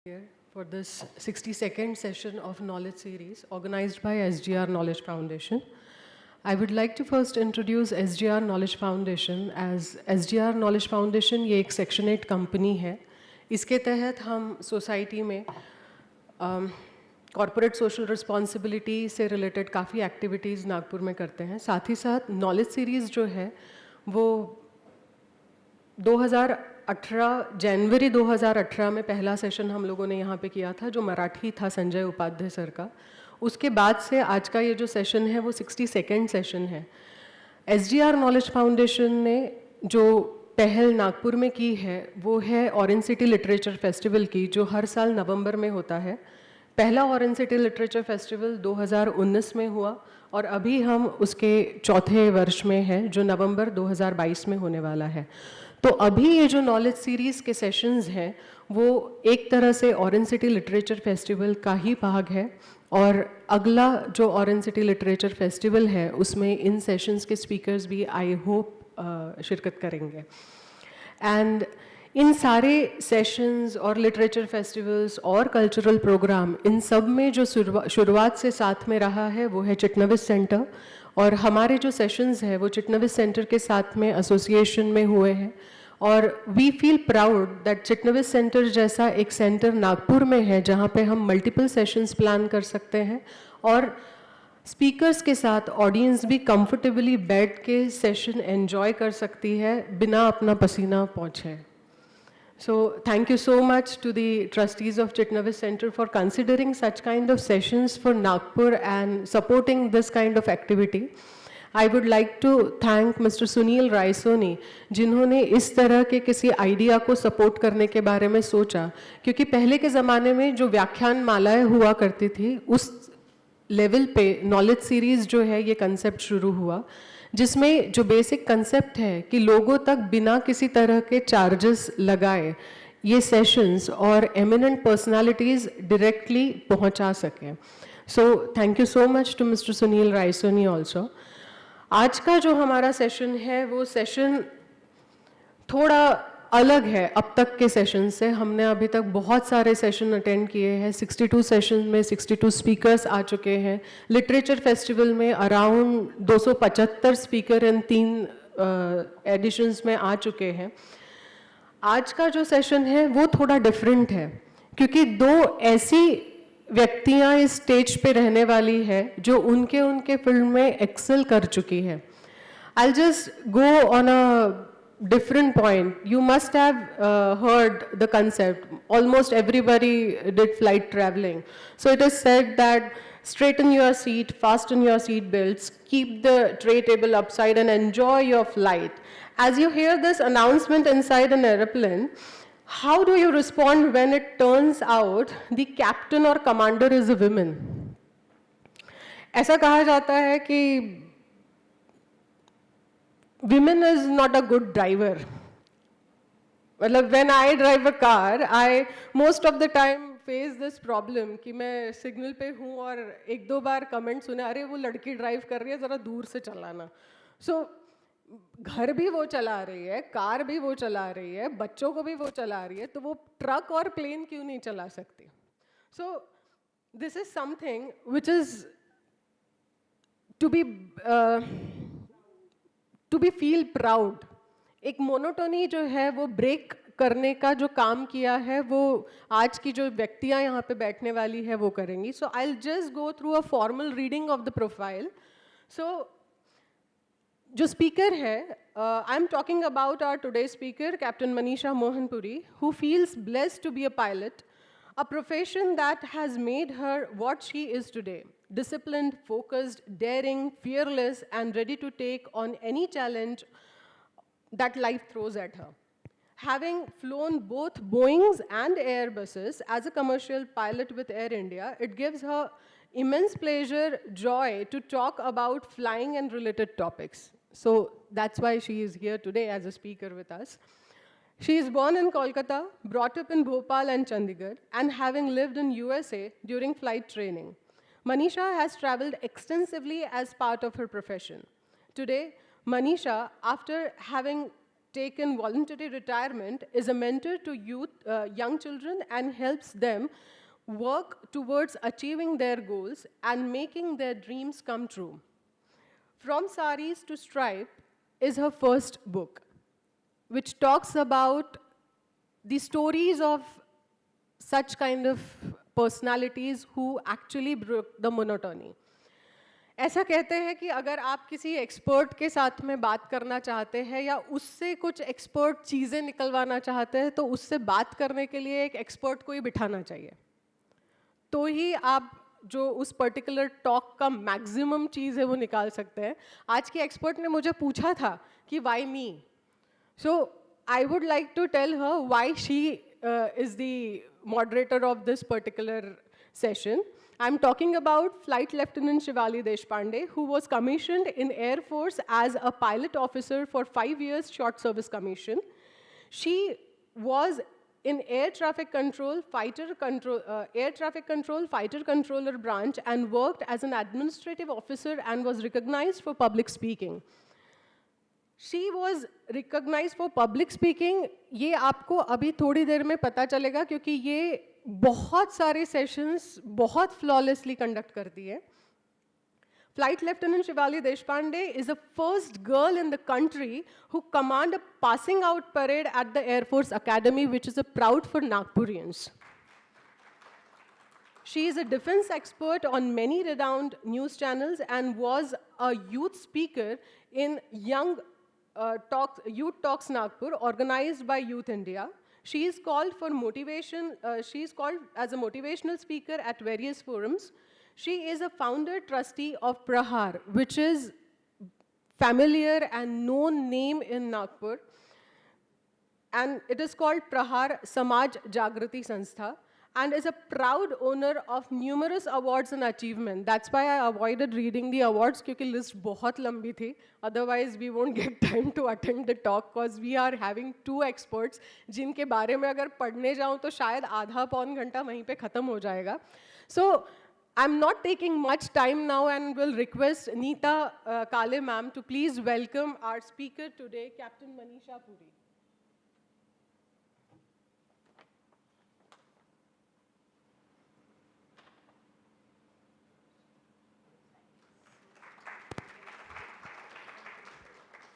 Here for this 60-second session of Knowledge Series organized by SGR Knowledge Foundation. I would like to first introduce SGR Knowledge Foundation as SGR Knowledge Foundation ये एक Section 8 company है. इसके तहत हम society में corporate social responsibility से related काफ़ी activities Nagpur में करते हैं. साथ ही साथ नॉलेज सीरीज़ जो है वो 2018 जनवरी 2018 में पहला सेशन हम लोगों ने यहाँ पे किया था जो मराठी था संजय उपाध्याय सर का. उसके बाद से आज का ये जो सेशन है वो 62nd सेशन है. SGR नॉलेज फाउंडेशन ने जो पहल नागपुर में की है वो है ऑरेंज सिटी लिटरेचर फेस्टिवल की, जो हर साल नवंबर में होता है. पहला ऑरेंज सिटी लिटरेचर फेस्टिवल 2019 में हुआ और अभी हम उसके चौथे वर्ष में हैं जो नवंबर 2022 में होने वाला है. तो अभी ये जो नॉलेज सीरीज़ के सेशंस हैं वो एक तरह से ऑरेंज सिटी लिटरेचर फेस्टिवल का ही भाग है. और अगला जो ऑरेंज सिटी लिटरेचर फेस्टिवल है उसमें इन सेशंस के स्पीकर्स भी आई होप शिरकत करेंगे. एंड इन सारे सेशंस और लिटरेचर फेस्टिवल्स और कल्चरल प्रोग्राम, इन सब में जो शुरुआत से साथ में रहा है वो है चिटनविस सेंटर. और हमारे जो सेशंस हैं वो चिटनविस सेंटर के साथ में एसोसिएशन में हुए हैं. और we feel proud that Chitnavis centre जैसा एक सेंटर नागपुर में है जहाँ पे हम मल्टीपल सेशंस प्लान कर सकते हैं और स्पीकर्स के साथ ऑडियंस भी कंफर्टेबली बैठ के सेशन एंजॉय कर सकती है बिना अपना पसीना पहुँचे. So thank you so much to the trustees of Chitnavis Center for considering such kind of sessions for Nagpur and supporting this kind of activity. I would like to thank Mr. Sunil Raisoni जिन्होंने इस तरह के किसी idea को support करने के बारे में सोचा, क्योंकि पहले के ज़माने में जो व्याख्यान मालाएं हुआ करती थी उस लेवल पे नॉलेज सीरीज़ जो है ये कंसेप्ट शुरू हुआ, जिसमें जो बेसिक कंसेप्ट है कि लोगों तक बिना किसी तरह के चार्जेस लगाए ये सेशंस और एमिनेंट पर्सनालिटीज़ डायरेक्टली पहुंचा सकें. So thank you so much to mister Sunil Raisoni also. आज का जो हमारा सेशन है वो सेशन थोड़ा अलग है अब तक के सेशन से. हमने अभी तक बहुत सारे सेशन अटेंड किए हैं. 62 सेशन में 62 स्पीकर्स आ चुके हैं. लिटरेचर फेस्टिवल में अराउंड 275 स्पीकर इन 3 एडिशंस में आ चुके हैं. आज का जो सेशन है वो थोड़ा डिफरेंट है क्योंकि दो ऐसी व्यक्तियां इस स्टेज पे रहने वाली है जो उनके फील्ड में एक्सेल कर चुकी है. I just go on a different point. You must have heard the concept. Almost everybody did flight traveling. So it is said that straighten your seat, fasten your seat belts, keep the tray table upside and enjoy your flight. As you hear this announcement inside an airplane, how do you respond when it turns out the captain or commander is a woman? ऐसा कहा जाता है कि women is not a good driver. मतलब when I drive a car, I most of the time face this problem कि मैं signal पे हूँ और एक दो बार कमेंट सुने, अरे वो लड़की ड्राइव कर रही है ज़रा दूर से चलाना. सो घर भी वो चला रही है, कार भी वो चला रही है, बच्चों को भी वो चला रही है, तो वो ट्रक और प्लेन क्यों नहीं चला सकती? So this is something which is to be feel proud. एक मोनोटोनी जो है वो ब्रेक करने का जो काम किया है वो आज की जो व्यक्तियां यहाँ पे बैठने वाली है वो करेंगी. So I will just go through a formal reading of the profile. So जो स्पीकर है, I am talking about our today speaker captain Manisha Mohan Puri, who feels blessed to be a pilot, a profession that has made her what she is today. Disciplined, focused, daring, fearless, and ready to take on any challenge that life throws at her. Having flown both Boeings and Airbuses as a commercial pilot with Air India, it gives her immense pleasure, joy to talk about flying and related topics. So that's why she is here today as a speaker with us. She is born in Kolkata, brought up in Bhopal and Chandigarh, and having lived in USA during flight training. Manisha has traveled extensively as part of her profession. Today, Manisha, after having taken voluntary retirement, is a mentor to young children and helps them work towards achieving their goals and making their dreams come true. From Sarees to Stripe is her first book, which talks about the stories of such kind of personalities who actually broke the monotony. ऐसा कहते हैं कि अगर आप किसी expert के साथ में बात करना चाहते हैं या उससे कुछ एक्सपर्ट चीज़ें निकलवाना चाहते हैं तो उससे बात करने के लिए एक एक्सपर्ट को ही बिठाना चाहिए, तो ही आप जो उस पर्टिकुलर टॉक का मैक्सिमम चीज़ है वो निकाल सकते हैं. आज की एक्सपर्ट ने मुझे पूछा था कि why me, so I would like to tell her why she is the moderator of this particular session. I'm talking about Flight Lieutenant Shivali Deshpande, who was commissioned in Air Force as a pilot officer for 5 years short service commission. She was in air traffic control, fighter controller branch and worked as an administrative officer and was recognized for public speaking. She was recognized for public speaking. ये आपको अभी थोड़ी देर में पता चलेगा क्योंकि ये बहुत सारे सेशंस बहुत flawlessly conduct करती है. Flight Lieutenant Shivali Deshpande is the first girl in the country who command a passing out parade at the Air Force Academy, which is a proud for Nagpurians. She is a defense expert on many renowned news channels and was a youth speaker in Youth Talks Nagpur, organized by Youth India. She is called for motivation. She is called as a motivational speaker at various forums. She is a founder trustee of Prahar, which is familiar and known name in Nagpur. And it is called Prahar Samaj Jagrati Sanstha, and is a proud owner of numerous awards and achievements. That's why I avoided reading the awards, because list बहुत लंबी थी. Otherwise, we won't get time to attend the talk, because we are having 2 experts, जिनके बारे में अगर पढ़ने जाऊँ तो शायद आधा पौन घंटा वहीं पे खत्म हो जाएगा. So, I'm not taking much time now and will request Neeta Kale ma'am to please welcome our speaker today, Captain Manisha Puri.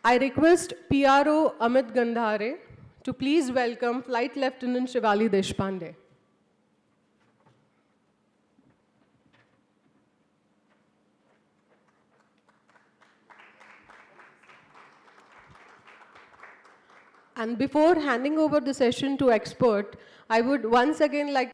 I request PRO Amit Gandhare to please welcome Flight Lieutenant Shivali Deshpande. And before handing over the session to expert, I would once again like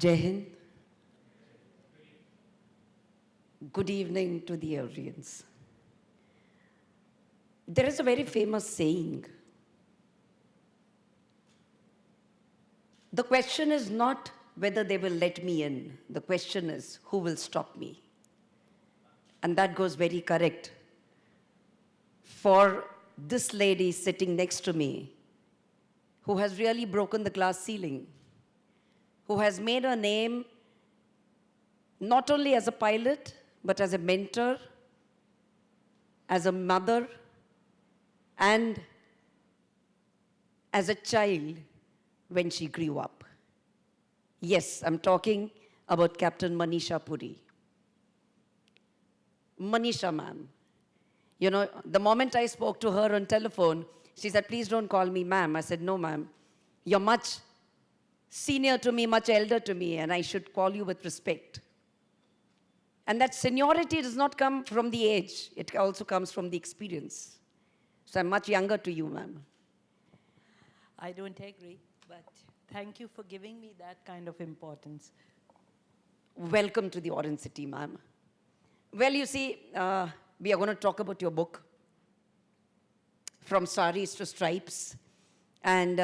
Jai Hind. Good evening to the audience. There is a very famous saying. The question is not whether they will let me in. The question is, who will stop me? And that goes very correct for this lady sitting next to me, who has really broken the glass ceiling, who has made her name not only as a pilot, but as a mentor, as a mother, and as a child when she grew up. Yes, I'm talking about Captain Manisha Puri. Manisha ma'am. You know, the moment I spoke to her on telephone, she said, please don't call me ma'am. I said, no ma'am, you're much senior to me, much elder to me, and I should call you with respect. And that seniority does not come from the age. It also comes from the experience. So I'm much younger to you, ma'am. I don't agree, but thank you for giving me that kind of importance. Welcome to the Orange City, ma'am. Well, you see, we are going to talk about your book, From Sarees to Stripes. And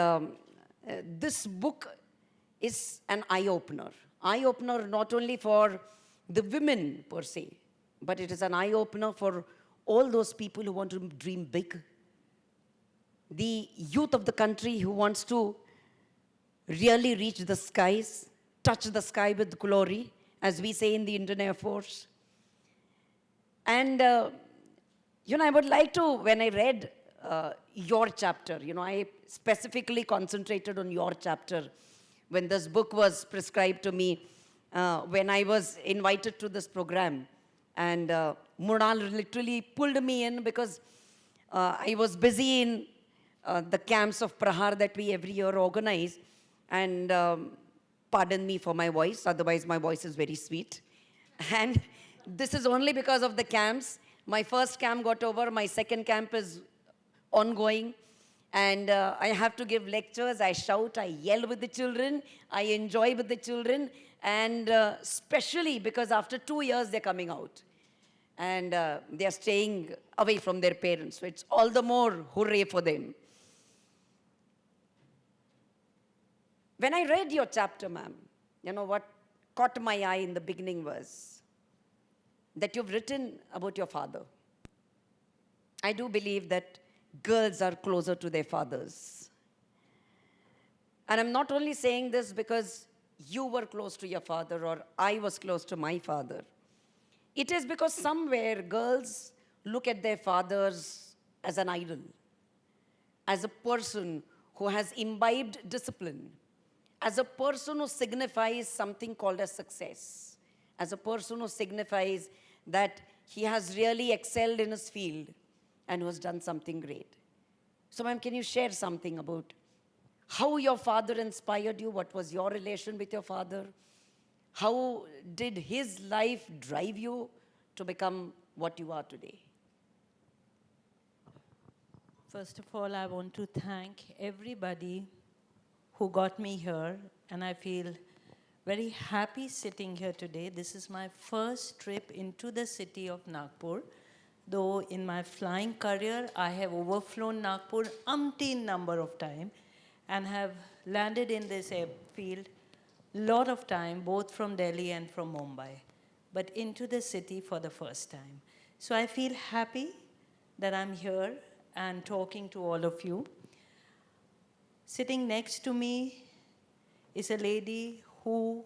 this book is an eye-opener. Eye-opener not only for the women per se, but it is an eye-opener for all those people who want to dream big. The youth of the country who wants to really reach the skies, touch the sky with glory, as we say in the Indian Air Force. And, I would like to, when I read your chapter, I specifically concentrated on your chapter when this book was prescribed to me, when I was invited to this program. And Murnal literally pulled me in because I was busy in the camps of Prahar that we every year organize. And pardon me for my voice, otherwise my voice is very sweet. And this is only because of the camps. My first camp got over, my second camp is ongoing. And I have to give lectures, I shout, I yell with the children, I enjoy with the children. And especially because after 2 years, they're coming out. And they're staying away from their parents. So it's all the more hooray for them. When I read your chapter, ma'am, what caught my eye in the beginning was that you've written about your father. I do believe that girls are closer to their fathers. And I'm not only saying this because you were close to your father or I was close to my father. It is because somewhere girls look at their fathers as an idol, as a person who has imbibed discipline, as a person who signifies something called as success, as a person who signifies that he has really excelled in his field and who has done something great. So, ma'am, can you share something about how your father inspired you? What was your relation with your father? How did his life drive you to become what you are today? First of all, I want to thank everybody who got me here, and I feel very happy sitting here today. This is my first trip into the city of Nagpur, though in my flying career, I have overflown Nagpur umpteen number of times and have landed in this airfield lot of time, both from Delhi and from Mumbai, but into the city for the first time. So I feel happy that I'm here and talking to all of you. Sitting next to me is a lady who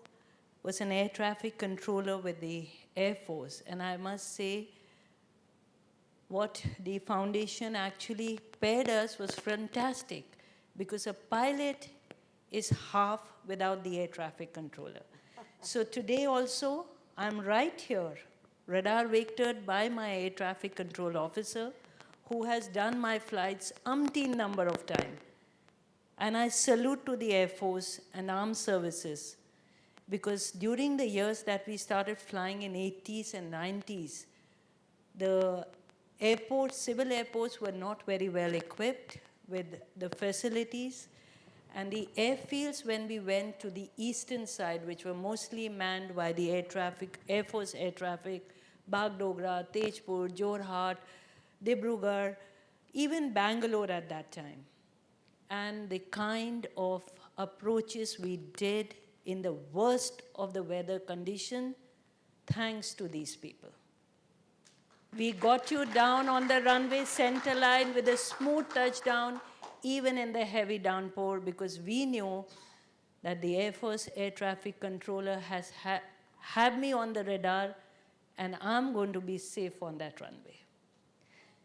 was an air traffic controller with the Air Force. And I must say, what the foundation actually paired us was fantastic, because a pilot is half without the air traffic controller. So today also, I'm right here, radar vectored by my air traffic control officer, who has done my flights umpteen number of times. And I salute to the Air Force and armed services, because during the years that we started flying in 80s and 90s, the airports, civil airports were not very well equipped with the facilities. And the airfields, when we went to the eastern side, which were mostly manned by the air traffic, Air Force air traffic, Bagdogra, Tejpur, Jorhat, Dibrugarh, even Bangalore at that time. And the kind of approaches we did in the worst of the weather condition, thanks to these people. We got you down on the runway center line with a smooth touchdown, even in the heavy downpour, because we knew that the Air Force air traffic controller has had me on the radar, and I'm going to be safe on that runway.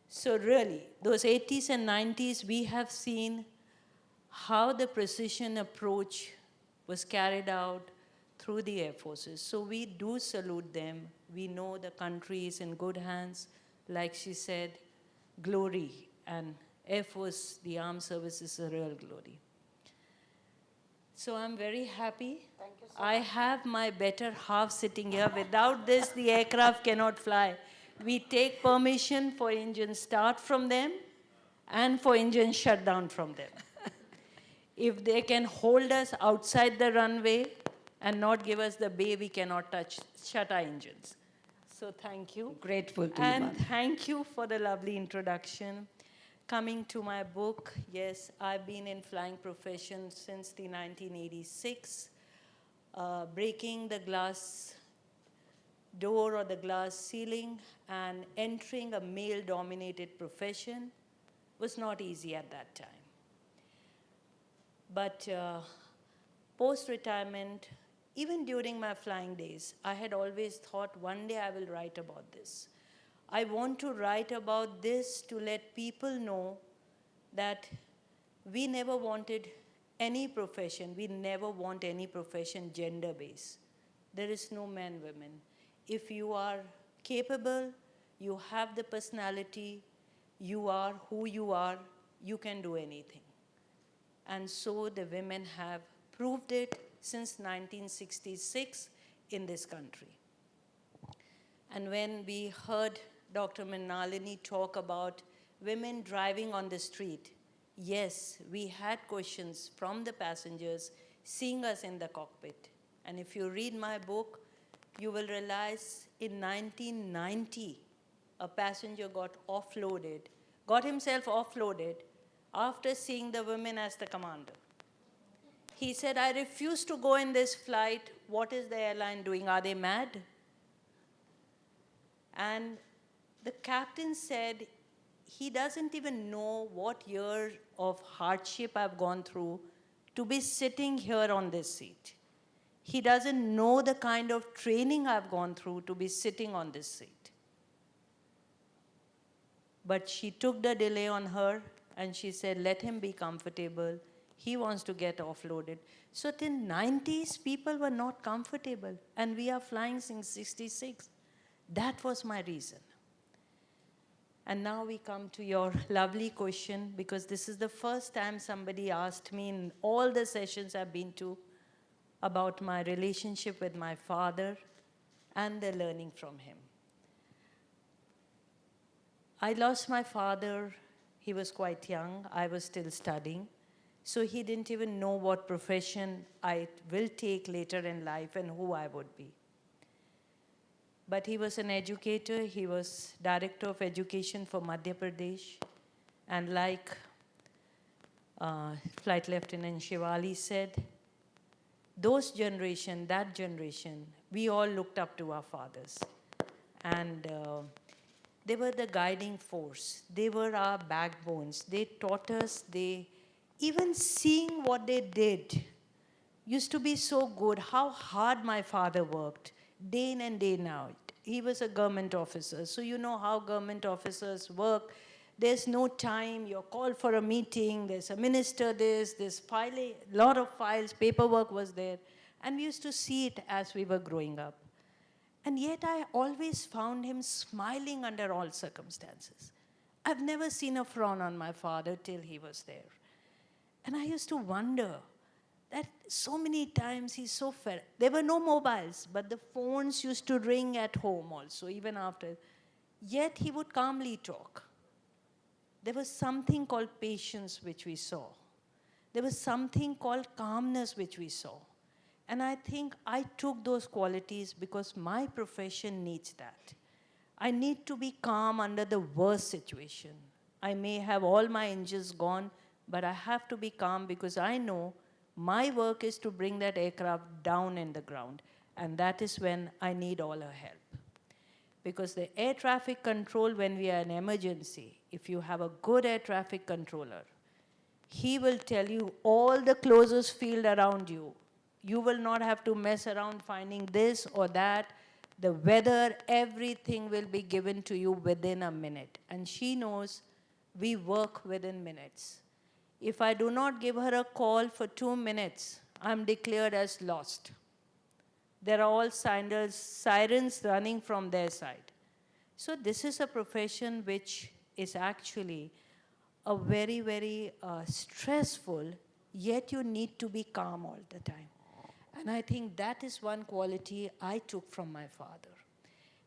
So really, those 80s and 90s, we have seen how the precision approach was carried out through the Air Forces. So we do salute them. We know the country is in good hands. Like she said, glory, and Air Force, the armed services, is a real glory. So I'm very happy. Thank you so I have my better half sitting here. Without this, the aircraft cannot fly. We take permission for engine start from them and for engine shutdown from them. If they can hold us outside the runway and not give us the bay, we cannot shut our engines. So thank you. Grateful to you, And Madam. thank you for the lovely introduction. Coming to my book, yes, I've been in flying profession since the 1986. Breaking the glass door or the glass ceiling and entering a male-dominated profession was not easy at that time. But post-retirement, even during my flying days, I had always thought one day I will write about this. I want to write about this to let people know that we never wanted any profession, we never want any profession gender-based. There is no man, women. If you are capable, you have the personality, you are who you are, you can do anything. And so the women have proved it since 1966 in this country. And when we heard Dr. Mrinalini talk about women driving on the street, yes, we had questions from the passengers seeing us in the cockpit. And if you read my book, you will realize in 1990, a passenger got himself offloaded after seeing the women as the commander. He said, I refuse to go in this flight. What is the airline doing? Are they mad? And the captain said, he doesn't even know what year of hardship I've gone through to be sitting here on this seat. He doesn't know the kind of training I've gone through to be sitting on this seat. But she took the delay on her and she said, let him be comfortable. He wants to get offloaded. So till 90s, people were not comfortable. And we are flying since 66. That was my reason. And now we come to your lovely question, because this is the first time somebody asked me in all the sessions I've been to about my relationship with my father and the learning from him. I lost my father, he was quite young, I was still studying, so he didn't even know what profession I will take later in life and who I would be. But he was an educator, he was Director of Education for Madhya Pradesh, and like Flight Lieutenant Shivali said, that generation, we all looked up to our fathers. And they were the guiding force. They were our backbones. They taught us, even seeing what they did used to be so good, how hard my father worked, day in and day out. He was a government officer, so you know how government officers work. There's no time, you're called for a meeting, there's a minister this filing, lot of files, paperwork was there. And we used to see it as we were growing up. And yet I always found him smiling under all circumstances. I've never seen a frown on my father till he was there. And I used to wonder that so many times he's so fair. There were no mobiles, but the phones used to ring at home also, even after. Yet he would calmly talk. There was something called patience which we saw. There was something called calmness which we saw. And I think I took those qualities because my profession needs that. I need to be calm under the worst situation. I may have all my engines gone, but I have to be calm because I know my work is to bring that aircraft down in the ground. And that is when I need all her help. Because the air traffic control, when we are in emergency, if you have a good air traffic controller, he will tell you all the closest field around you. You will not have to mess around finding this or that. The weather, everything will be given to you within a minute. And she knows we work within minutes. If I do not give her a call for 2 minutes, I'm declared as lost. There are all sirens running from their side. So this is a profession which is actually a very, very stressful, yet you need to be calm all the time. And I think that is one quality I took from my father.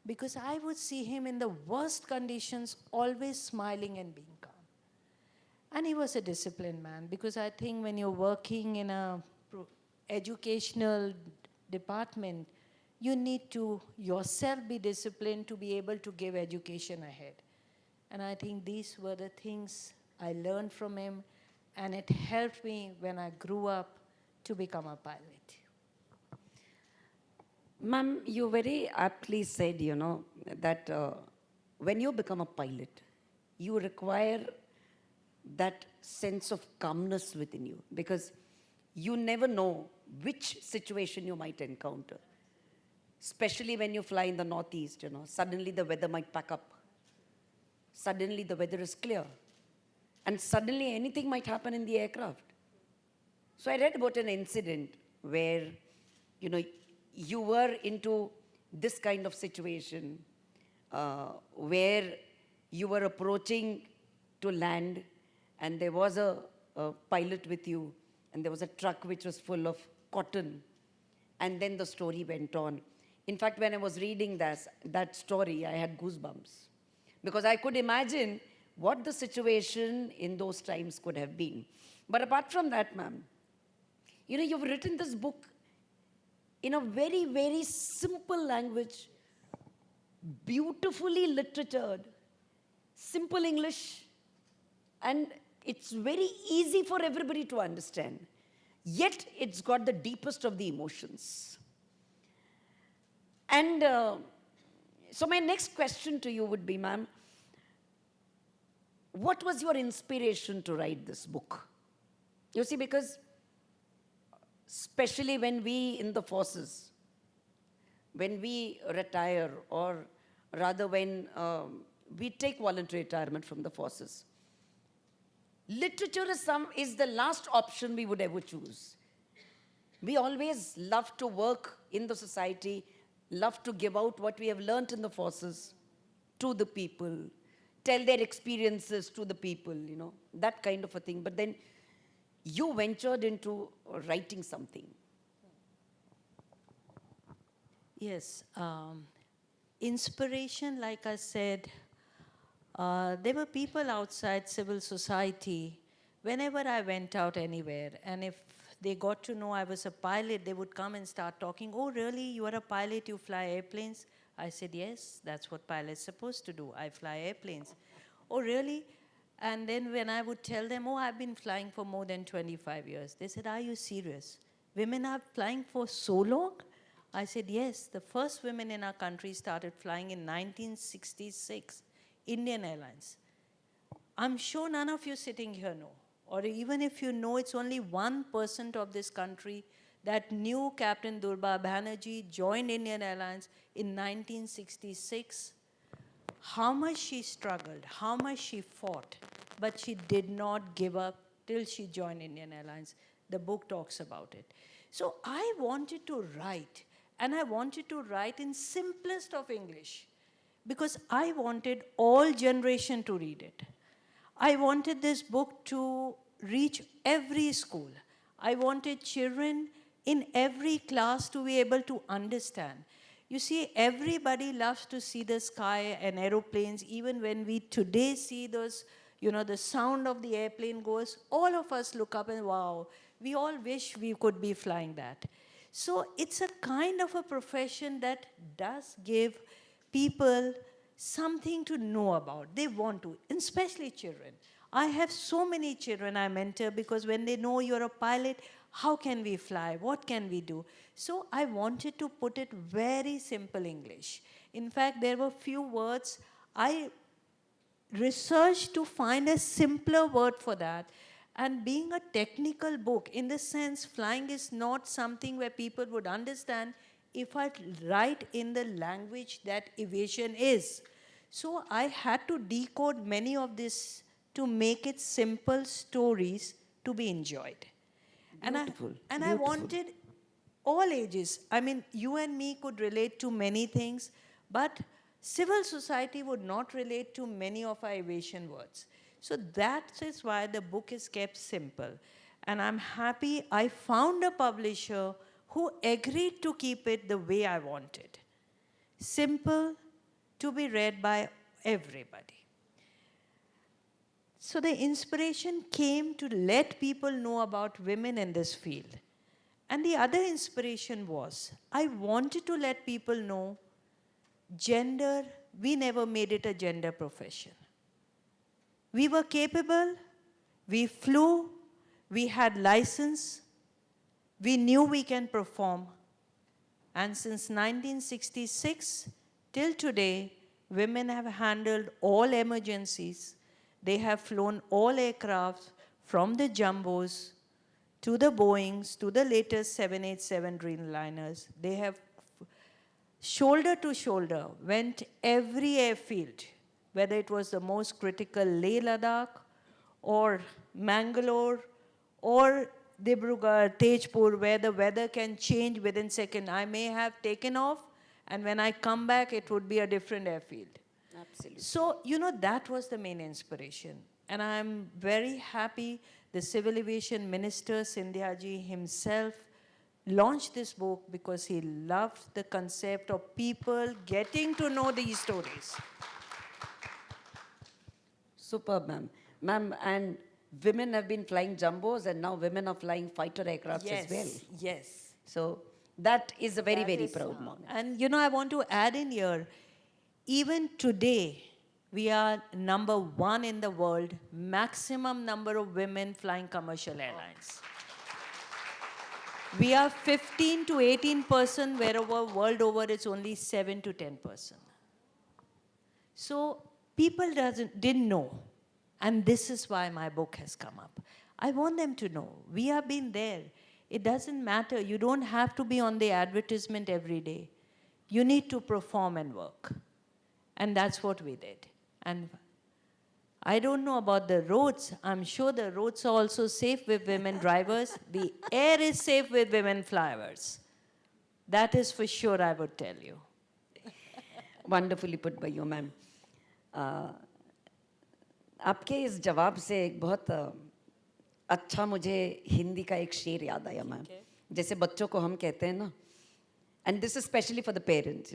Because I would see him in the worst conditions, always smiling and being calm. And he was a disciplined man, because I think when you're working in a educational department, you need to yourself be disciplined to be able to give education ahead. And I think these were the things I learned from him, and it helped me when I grew up to become a pilot. Ma'am, you very aptly said, that when you become a pilot, you require that sense of calmness within you, because you never know which situation you might encounter. Especially when you fly in the Northeast, suddenly the weather might pack up. Suddenly the weather is clear. And suddenly anything might happen in the aircraft. So I read about an incident where, you were into this kind of situation where you were approaching to land, and there was a pilot with you, and there was a truck which was full of cotton. And then the story went on. In fact, when I was reading that story, I had goosebumps, because I could imagine what the situation in those times could have been. But apart from that, ma'am, you've written this book in a very, very simple language, beautifully literatured, simple English, and it's very easy for everybody to understand. Yet, it's got the deepest of the emotions. And so my next question to you would be, ma'am, what was your inspiration to write this book? You see, because especially when we in the forces, when we retire, or rather when we take voluntary retirement from the forces, literature is the last option we would ever choose. We always love to work in the society, love to give out what we have learnt in the forces to the people, tell their experiences to the people, that kind of a thing. But then you ventured into writing something. Yes, inspiration, like I said, there were people outside civil society. Whenever I went out anywhere, and if they got to know I was a pilot, they would come and start talking. Oh, really? You are a pilot? You fly airplanes? I said, yes, that's what pilots supposed to do. I fly airplanes. Oh, really? And then when I would tell them, oh, I've been flying for more than 25 years, they said, are you serious? Women are flying for so long? I said, yes, the first women in our country started flying in 1966, Indian Airlines. I'm sure none of you sitting here know, or even if you know, it's only 1% of this country that knew Captain Durba Banerjee joined Indian Airlines in 1966. How much she struggled, how much she fought, but she did not give up till she joined Indian Airlines. The book talks about it. So I wanted to write, and I wanted to write in simplest of English, because I wanted all generation to read it. I wanted this book to reach every school. I wanted children in every class to be able to understand. You see, everybody loves to see the sky and aeroplanes. Even when we today see those, the sound of the airplane goes, all of us look up and wow, we all wish we could be flying that. So it's a kind of a profession that does give people something to know about. They want to, and especially children. I have so many children I mentor, because when they know you're a pilot, how can we fly? What can we do? So I wanted to put it very simple English. In fact, there were few words I researched to find a simpler word for that. And being a technical book, in the sense, flying is not something where people would understand if I write in the language that aviation is. So I had to decode many of this to make it simple stories to be enjoyed. Beautiful. And I Beautiful. wanted all ages. I mean, you and me could relate to many things, but civil society would not relate to many of our aviation words. So that is why the book is kept simple. And I'm happy I found a publisher who agreed to keep it the way I wanted. Simple, to be read by everybody. So the inspiration came to let people know about women in this field. And the other inspiration was I wanted to let people know gender, we never made it a gender profession. We were capable, we flew, we had license, we knew we can perform. And since 1966 till today, women have handled all emergencies. They have flown all aircraft from the jumbos to the Boeings to the latest 787 Dreamliners. They have shoulder to shoulder went every airfield, whether it was the most critical Leh Ladakh or Mangalore or Dibrugarh, Tejpur, where the weather can change within second. I may have taken off, and when I come back, it would be a different airfield. Absolutely. So, that was the main inspiration. And I'm very happy the Civil Aviation Minister, Sindhya ji himself, launched this book because he loved the concept of people getting to know these stories. Superb, ma'am. Ma'am, and women have been flying jumbos, and now women are flying fighter aircrafts as well. Yes. So that is a very, That very is, proud moment. And I want to add in here, even today, we are number 1 in the world, maximum number of women flying commercial airlines. We are 15 to 18%, wherever world over it's only 7 to 10%. So people didn't know, and this is why my book has come up. I want them to know, we have been there. It doesn't matter, you don't have to be on the advertisement every day. You need to perform and work. And that's what we did. And I don't know about the roads. I'm sure the roads are also safe with women drivers. The air is safe with women flyers. That is for sure, I would tell you. Wonderfully put by you, ma'am. आपके इस जवाब से एक बहुत अच्छा मुझे हिंदी का एक शेर याद आया, मैम. जैसे बच्चों को हम कहते हैं ना, and this is specially for the parents,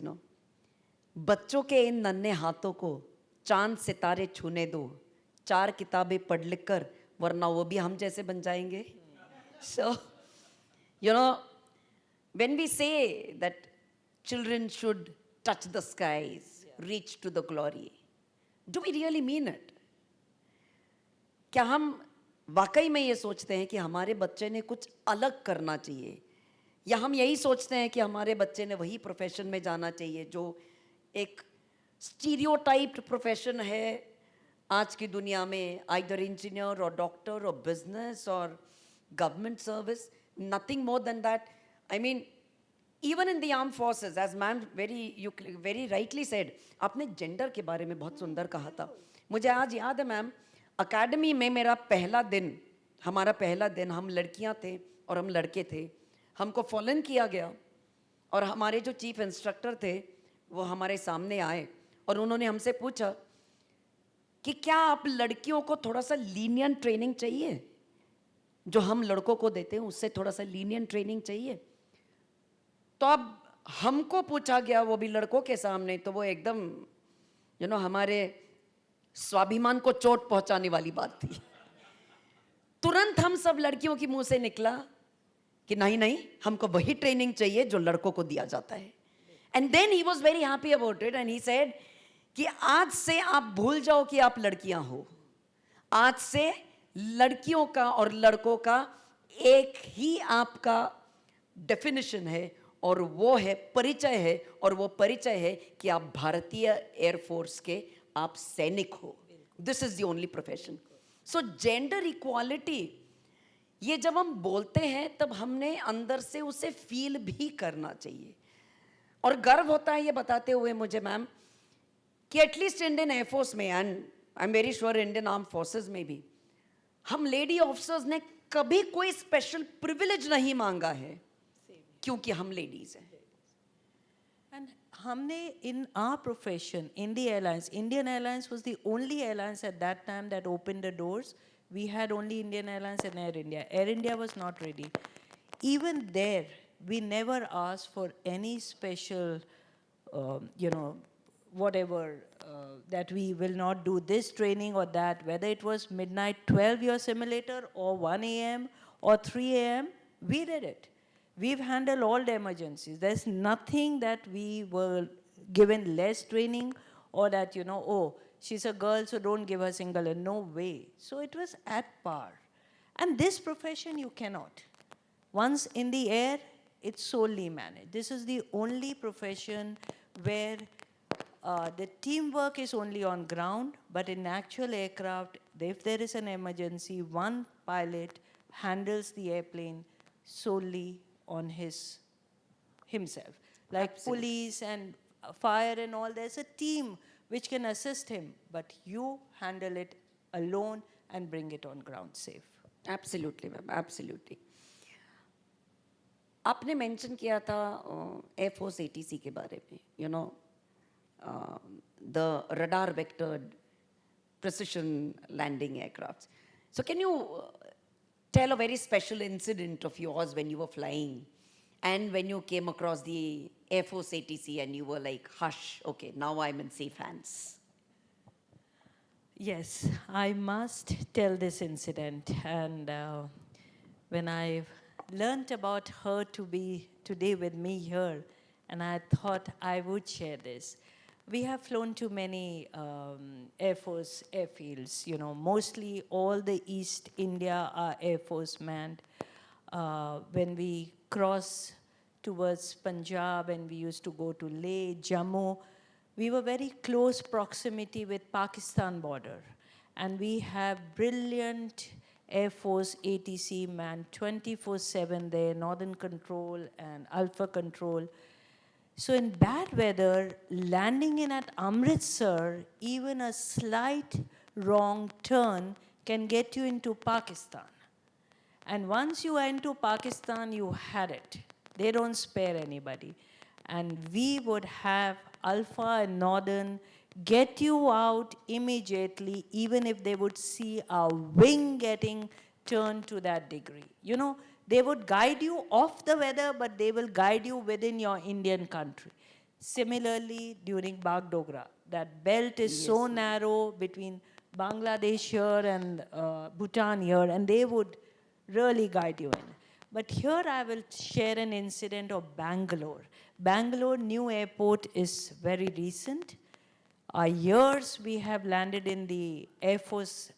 बच्चों के इन नन्हे हाथों को चांद सितारे छूने दो, 4 किताबें पढ़ लिख कर, वरना वो भी हम जैसे बन जाएंगे. So, when we say that children should touch the skies, reach to the glory, do we really mean it? क्या हम वाकई में ये सोचते हैं कि हमारे बच्चे ने कुछ अलग करना चाहिए, या हम यही सोचते हैं कि हमारे बच्चे ने वही प्रोफेशन में जाना चाहिए जो एक स्टीरियोटाइप्ड प्रोफेशन है आज की दुनिया में, आइदर इंजीनियर और डॉक्टर और बिजनेस और government service, nothing more than that. I mean, even in the arm forces, as ma'am very rightly said, आपने जेंडर के बारे में बहुत सुंदर कहा था. मुझे आज याद है मैम, अकेडमी में मेरा हमारा पहला दिन, हम लड़कियां थे और हम लड़के थे, हमको फॉलन किया गया, और हमारे जो चीफ इंस्ट्रक्टर थे वो हमारे सामने आए और उन्होंने हमसे पूछा कि क्या आप लड़कियों को थोड़ा सा लीनियंट ट्रेनिंग चाहिए, जो हम लड़कों को देते हैं उससे थोड़ा सा लीनियंट ट्रेनिंग चाहिए. तो अब हमको पूछा गया, वो भी लड़कों के सामने, तो वो एकदम हमारे स्वाभिमान को चोट पहुंचाने वाली बात थी. तुरंत हम सब लड़कियों की मुंह से निकला कि नहीं, हमको वही ट्रेनिंग चाहिए जो लड़कों को दिया जाता है. And then he was very happy about it, and he said कि आज से आप भूल जाओ कि आप लड़कियां हो, आज से लड़कियों का और लड़कों का एक ही आपका डेफिनेशन है, और वो है परिचय है, और वो परिचय है कि आप भारतीय एयरफोर्स के आप सैनिक हो. This is the only profession. So gender equality, ये जब हम बोलते हैं तब हमने अंदर से उसे फील भी करना चाहिए. और गर्व होता है ये बताते हुए मुझे मैम कि एटलीस्ट इंडियन एयरफोर्स में, and I am very sure Indian arm forces में भी, हम लेडी ऑफिसर्स ने कभी कोई स्पेशल प्रिविलेज नहीं मांगा है क्योंकि हम लेडीज हैं. And हमने in our profession, in the airlines, Indian Airlines was the only airlines at that time that opened the doors. We had only Indian Airlines and Air India. Air India was not ready. Even there, we never asked for any special, whatever, that we will not do this training or that, whether it was midnight 12-year simulator or 1 a.m. or 3 a.m., we did it. We've handled all the emergencies. There's nothing that we were given less training or that, oh, she's a girl, so don't give her single. No way. So it was at par. And this profession, you cannot. Once in the air, it's solely managed. This is the only profession where the teamwork is only on ground, but in actual aircraft, if there is an emergency, one pilot handles the airplane solely on himself. Like Absolutely. police and fire and all, there's a team which can assist him, but you handle it alone and bring it on ground safe. Absolutely, ma'am, absolutely. आपने mention किया था air force ATC के बारे में, the radar vectored precision landing aircrafts. So can you tell a very special incident of yours when you were flying and when you came across the Air Force ATC and you were like, hush, okay, now I'm in safe hands? Yes, I must tell this incident. And when I learnt about her to be today with me here, and I thought I would share this. We have flown to many Air Force airfields, mostly all the East India are Air Force manned. When we cross towards Punjab and we used to go to Leh, Jammu, we were very close proximity with Pakistan border. And we have brilliant Air Force ATC manned 24/7 there, Northern Control and Alpha Control. So in bad weather, landing in at Amritsar, even a slight wrong turn can get you into Pakistan. And once you are into Pakistan, you had it. They don't spare anybody. And we would have Alpha and Northern get you out immediately, even if they would see a wing getting turned to that degree. They would guide you off the weather, but they will guide you within your Indian country. Similarly, during Bagdogra, that belt is so narrow between Bangladesh here and Bhutan here, and they would really guide you in. But here I will share an incident of Bangalore. Bangalore new airport is very recent. Years we have landed in the Air Force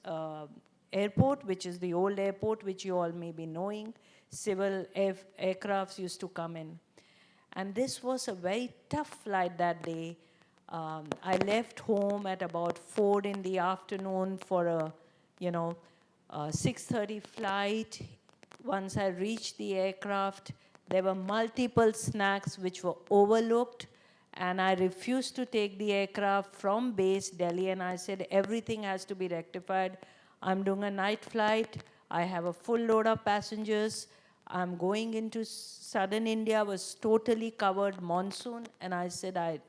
airport, which is the old airport, which you all may be knowing. Civil aircrafts used to come in. And this was a very tough flight that day. I left home at about 4 in the afternoon for a, 6:30 flight. Once I reached the aircraft, there were multiple snacks which were overlooked, and I refused to take the aircraft from base Delhi, and I said everything has to be rectified. I'm doing a night flight. I have a full load of passengers. I'm going into southern India, was totally covered monsoon, and I said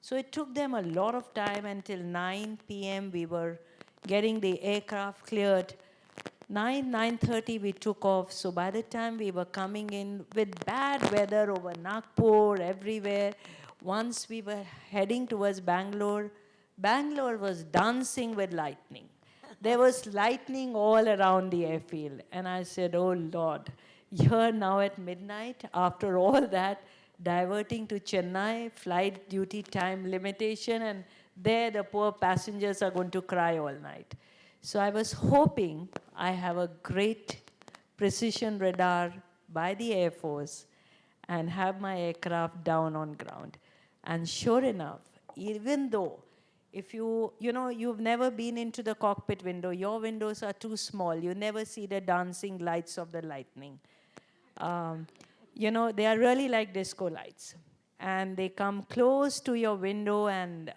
so it took them a lot of time until 9 p.m. we were getting the aircraft cleared. 9:30 we took off. So by the time we were coming in with bad weather over Nagpur, everywhere, once we were heading towards Bangalore, Bangalore was dancing with lightning. There was lightning all around the airfield. And I said, oh Lord, here now at midnight, after all that, diverting to Chennai, flight duty time limitation, and there the poor passengers are going to cry all night. So I was hoping I have a great precision radar by the Air Force and have my aircraft down on ground. And sure enough, even though if you've never been into the cockpit window, your windows are too small, you never see the dancing lights of the lightning. They are really like disco lights. And they come close to your window and,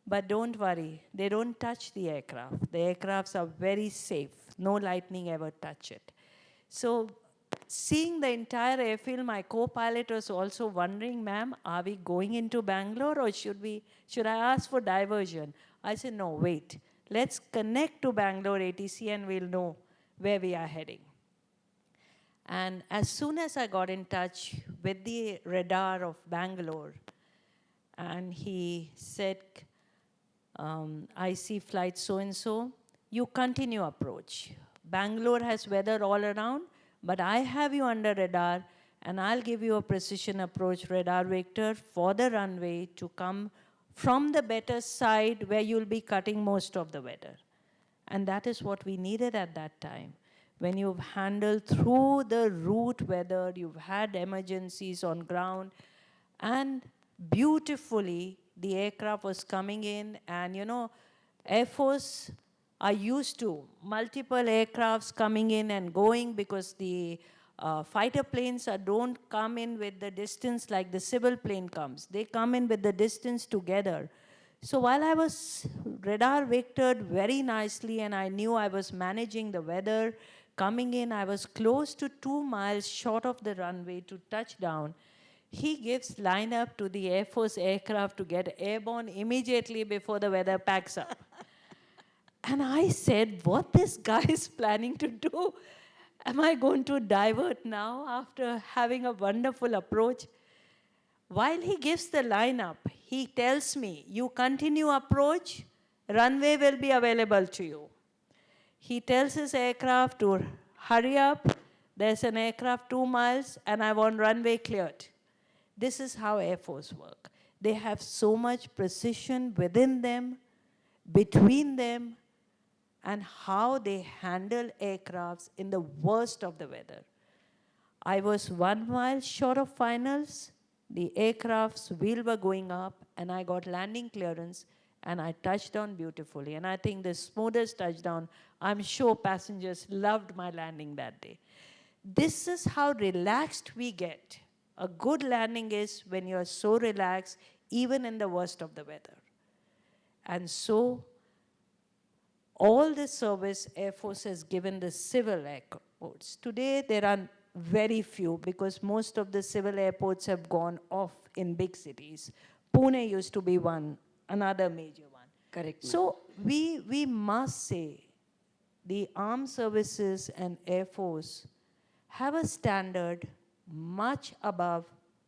but don't worry, they don't touch the aircraft. The aircrafts are very safe. No lightning ever touch it. So seeing the entire airfield, my co-pilot was also wondering, ma'am, are we going into Bangalore or should I ask for diversion? I said, no, wait. Let's connect to Bangalore ATC and we'll know where we are heading. And as soon as I got in touch with the radar of Bangalore, and he said, I see flight so-and-so, you continue approach. Bangalore has weather all around, but I have you under radar, and I'll give you a precision approach radar vector for the runway to come from the better side where you'll be cutting most of the weather. And that is what we needed at that time. When you've handled through the route weather, you've had emergencies on ground, and beautifully the aircraft was coming in, and Air Force are used to multiple aircrafts coming in and going, because the fighter planes don't come in with the distance like the civil plane comes. They come in with the distance together. So while I was radar vectored very nicely and I knew I was managing the weather, coming in, I was close to 2 miles short of the runway to touch down. He gives lineup to the Air Force aircraft to get airborne immediately before the weather packs up. And I said, what this guy is planning to do? Am I going to divert now after having a wonderful approach? While he gives the lineup, he tells me, you continue approach, runway will be available to you. He tells his aircraft to hurry up, there's an aircraft 2 miles, and I want runway cleared. This is how Air Force work. They have so much precision within them, between them, and how they handle aircrafts in the worst of the weather. I was 1 mile short of finals. The aircraft's wheel were going up, and I got landing clearance, and I touched down beautifully. And I think the smoothest touchdown, I'm sure passengers loved my landing that day. This is how relaxed we get. A good landing is when you're so relaxed, even in the worst of the weather. And so, all the service Air Force has given the civil airports. Today, there are very few, because most of the civil airports have gone off in big cities. Pune used to be one, another major one. Correct. So we must say the armed services and Air Force have a standard much above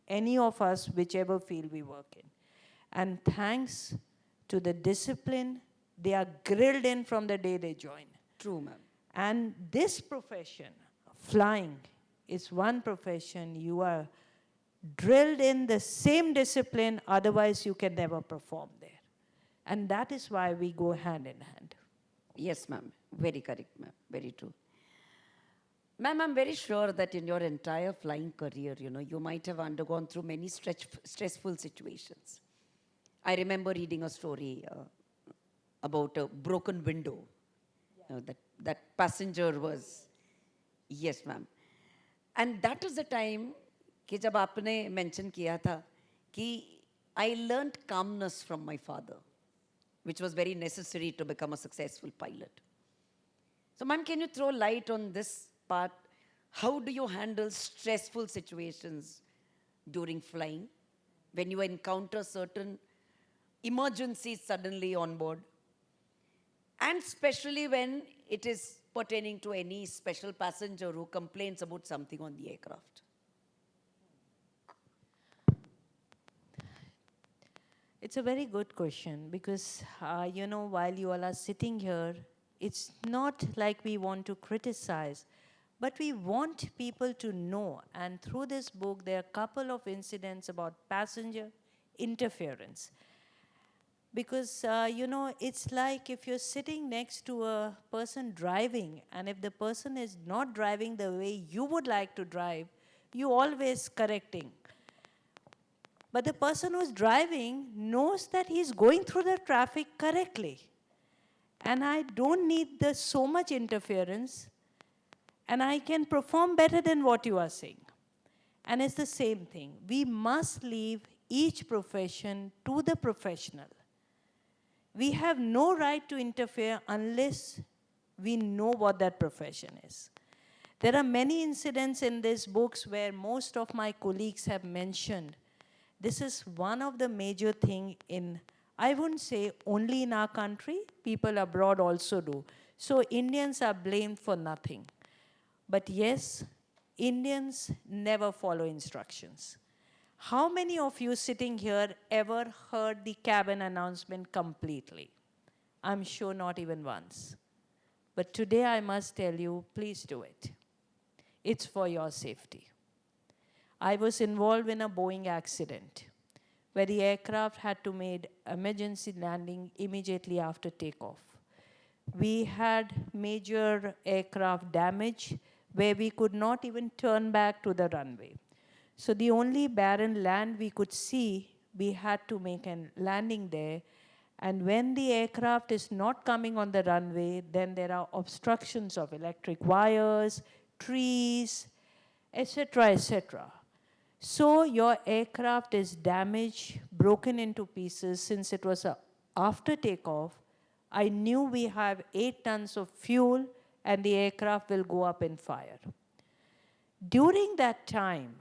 any of us, whichever field we work in. And thanks to the discipline, they are grilled in from the day they join. True, ma'am. And this profession, flying, is one profession you are drilled in the same discipline, otherwise you can never perform there. And that is why we go hand in hand. Yes, ma'am. Very correct, ma'am. Very true. Ma'am, I'm very sure that in your entire flying career, you might have undergone through many stressful situations. I remember reading a story about a broken window. That passenger was, yes, ma'am. And that was the time कि जब आपने mention किया था कि I learned calmness from my father, which was very necessary to become a successful pilot. So, ma'am, can you throw light on this part? How do you handle stressful situations during flying when you encounter certain emergencies suddenly on board? And especially when it is pertaining to any special passenger who complains about something on the aircraft. It's a very good question, because, while you all are sitting here, it's not like we want to criticize, but we want people to know. And through this book, there are a couple of incidents about passenger interference. Because, it's like if you're sitting next to a person driving, and if the person is not driving the way you would like to drive, you always correcting. But the person who's driving knows that he's going through the traffic correctly. And I don't need so much interference, and I can perform better than what you are saying. And it's the same thing. We must leave each profession to the professional. We have no right to interfere unless we know what that profession is. There are many incidents in these books where most of my colleagues have mentioned. This is one of the major things in, I wouldn't say only in our country, people abroad also do. So Indians are blamed for nothing. But yes, Indians never follow instructions. How many of you sitting here ever heard the cabin announcement completely? I'm sure not even once. But today I must tell you, please do it. It's for your safety. I was involved in a Boeing accident where the aircraft had to make emergency landing immediately after takeoff. We had major aircraft damage where we could not even turn back to the runway. So the only barren land we could see, we had to make a landing there. And when the aircraft is not coming on the runway, then there are obstructions of electric wires, trees, etc., etc. So your aircraft is damaged, broken into pieces. Since it was after takeoff, I knew we have 8 tons of fuel and the aircraft will go up in fire. During that time,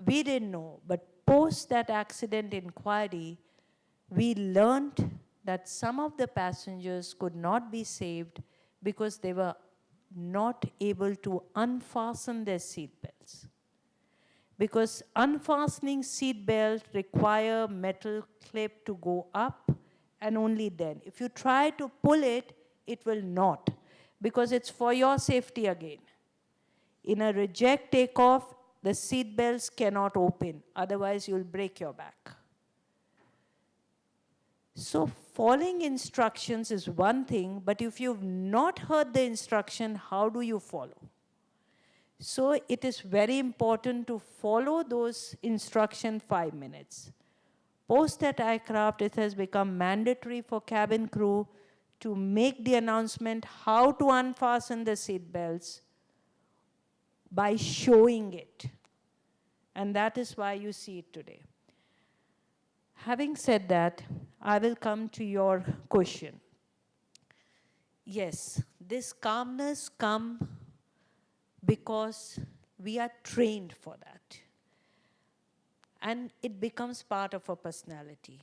we didn't know, but post that accident inquiry, we learned that some of the passengers could not be saved because they were not able to unfasten their seat belts. Because unfastening seat belt require metal clip to go up, and only then. If you try to pull it, it will not, because it's for your safety again. In a reject takeoff, the seat belts cannot open, otherwise you'll break your back. So following instructions is one thing, but if you've not heard the instruction, how do you follow? So it is very important to follow those instructions 5 minutes. Post that aircraft, it has become mandatory for cabin crew to make the announcement how to unfasten the seat belts by showing it. And that is why you see it today. Having said that, I will come to your question. Yes, this calmness comes because we are trained for that. And it becomes part of our personality.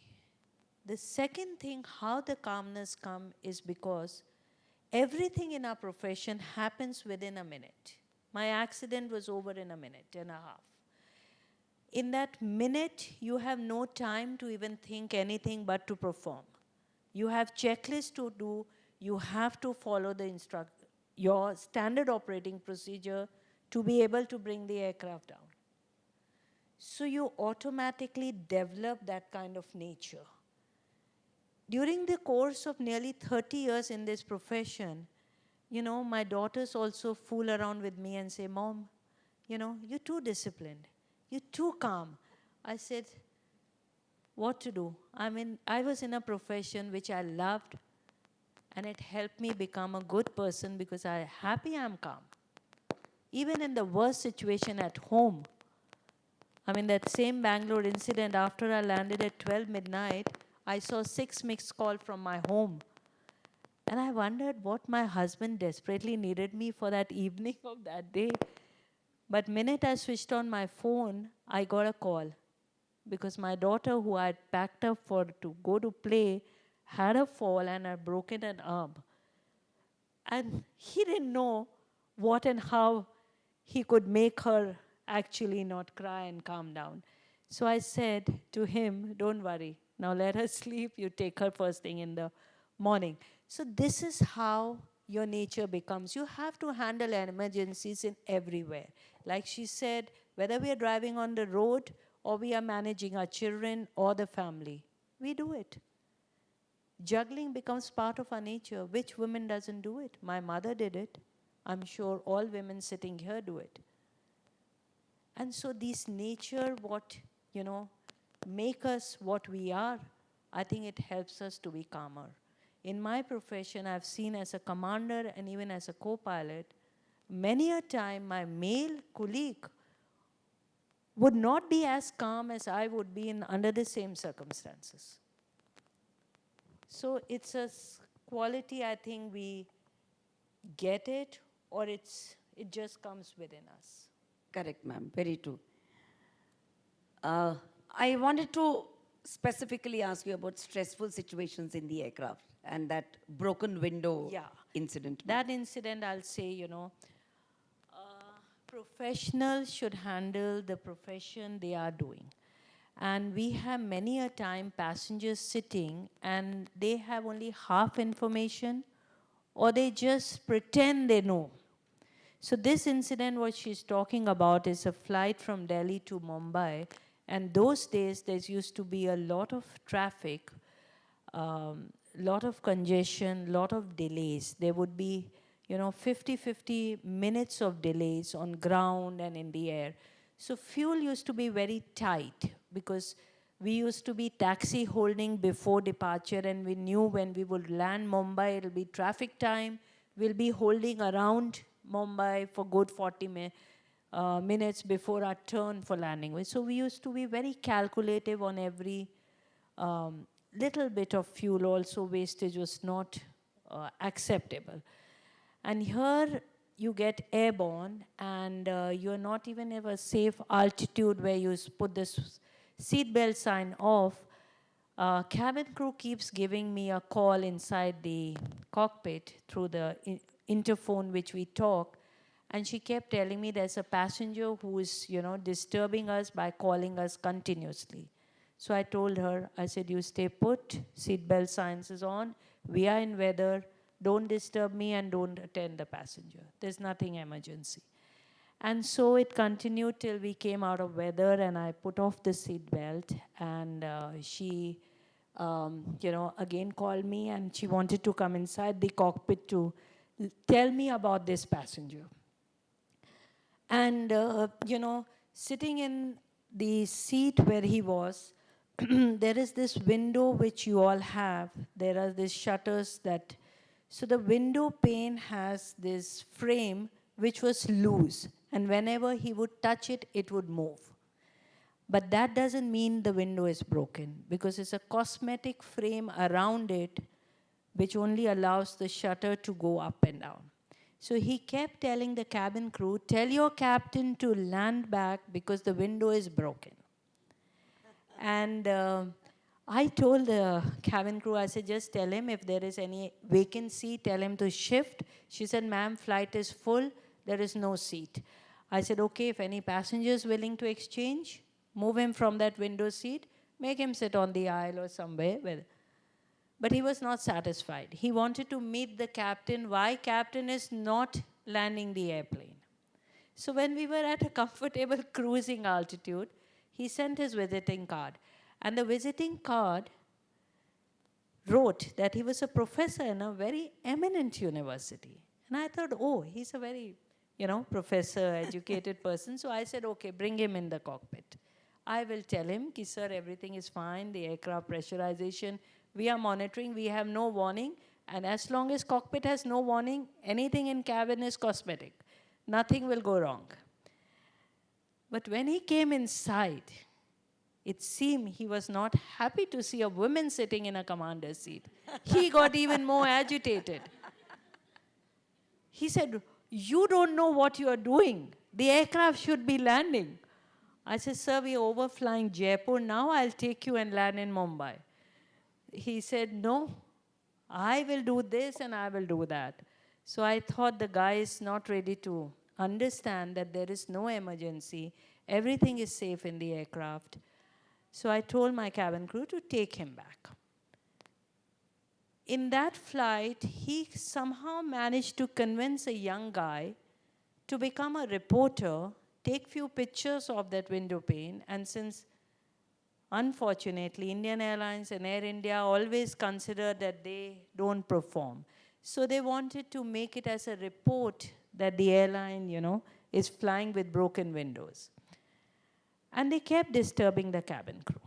The second thing, how the calmness comes, is because everything in our profession happens within a minute. My accident was over in a minute and a half. In that minute, you have no time to even think anything but to perform. You have checklists to do. You have to follow your standard operating procedure to be able to bring the aircraft down. So you automatically develop that kind of nature. During the course of nearly 30 years in this profession, my daughters also fool around with me and say, Mom, you're too disciplined. You're too calm. I said, what to do? I was in a profession which I loved, and it helped me become a good person because I'm happy I'm calm. Even in the worst situation at home, that same Bangalore incident, after I landed at 12 midnight, I saw 6 missed calls from my home. And I wondered what my husband desperately needed me for that evening of that day. But minute I switched on my phone, I got a call. Because my daughter, who I had packed up to go to play, had a fall and had broken an arm. And he didn't know what and how he could make her actually not cry and calm down. So I said to him, don't worry, now let her sleep, you take her first thing in the morning. So this is how your nature becomes. You have to handle emergencies in everywhere. Like she said, whether we are driving on the road or we are managing our children or the family, we do it. Juggling becomes part of our nature. Which woman doesn't do it? My mother did it. I'm sure all women sitting here do it. And so these nature, make us what we are, I think it helps us to be calmer. In my profession, I've seen as a commander and even as a co-pilot, many a time my male colleague would not be as calm as I would be under the same circumstances. So it's a quality, I think we get it, or it just comes within us. Correct, ma'am. Very true. I wanted to specifically ask you about stressful situations in the aircraft and that broken window incident. That incident, I'll say, professionals should handle the profession they are doing. And we have many a time passengers sitting and they have only half information or they just pretend they know. So this incident, what she's talking about, is a flight from Delhi to Mumbai. And those days, there used to be a lot of traffic, lot of congestion, lot of delays. There would be, 50 minutes of delays on ground and in the air. So fuel used to be very tight because we used to be taxi holding before departure, and we knew when we would land Mumbai, it'll be traffic time. We'll be holding around Mumbai for good 40 minutes before our turn for landing. So we used to be very calculative on every little bit of fuel. Also, wastage was not acceptable. And here you get airborne, and you're not even at a safe altitude where you put this seatbelt sign off. Cabin crew keeps giving me a call inside the cockpit through the interphone which we talk, and she kept telling me there's a passenger who is, disturbing us by calling us continuously. So I told her, I said, you stay put, seatbelt signs is on, we are in weather, don't disturb me and don't attend the passenger. There's nothing emergency. And so it continued till we came out of weather, and I put off the seat belt, and she, again called me, and she wanted to come inside the cockpit to tell me about this passenger. And, sitting in the seat where he was, there is this window which you all have. There are these shutters that, so the window pane has this frame which was loose, and whenever he would touch it, it would move. But that doesn't mean the window is broken, because it's a cosmetic frame around it which only allows the shutter to go up and down. So he kept telling the cabin crew, tell your captain to land back because the window is broken. And I told the cabin crew, I said, just tell him if there is any vacancy, tell him to shift. She said, ma'am, flight is full, there is no seat. I said, okay, if any passenger is willing to exchange, move him from that window seat, make him sit on the aisle or somewhere. But he was not satisfied. He wanted to meet the captain, why captain is not landing the airplane. So when we were at a comfortable cruising altitude, he sent his visiting card. And the visiting card wrote that he was a professor in a very eminent university. And I thought, oh, he's a very, professor, educated person. So I said, okay, bring him in the cockpit. I will tell him, ki, sir, everything is fine, the aircraft pressurization, we are monitoring, we have no warning. And as long as cockpit has no warning, anything in cabin is cosmetic. Nothing will go wrong. But when he came inside, it seemed he was not happy to see a woman sitting in a commander's seat. He got even more agitated. He said, you don't know what you are doing. The aircraft should be landing. I said, sir, we are overflying Jaipur. Now I'll take you and land in Mumbai. He said, no, I will do this and I will do that. So I thought the guy is not ready to understand that there is no emergency. Everything is safe in the aircraft. So I told my cabin crew to take him back. In that flight, he somehow managed to convince a young guy to become a reporter, take few pictures of that window pane, and since unfortunately Indian Airlines and Air India always consider that they don't perform. So they wanted to make it as a report that the airline, is flying with broken windows. And they kept disturbing the cabin crew.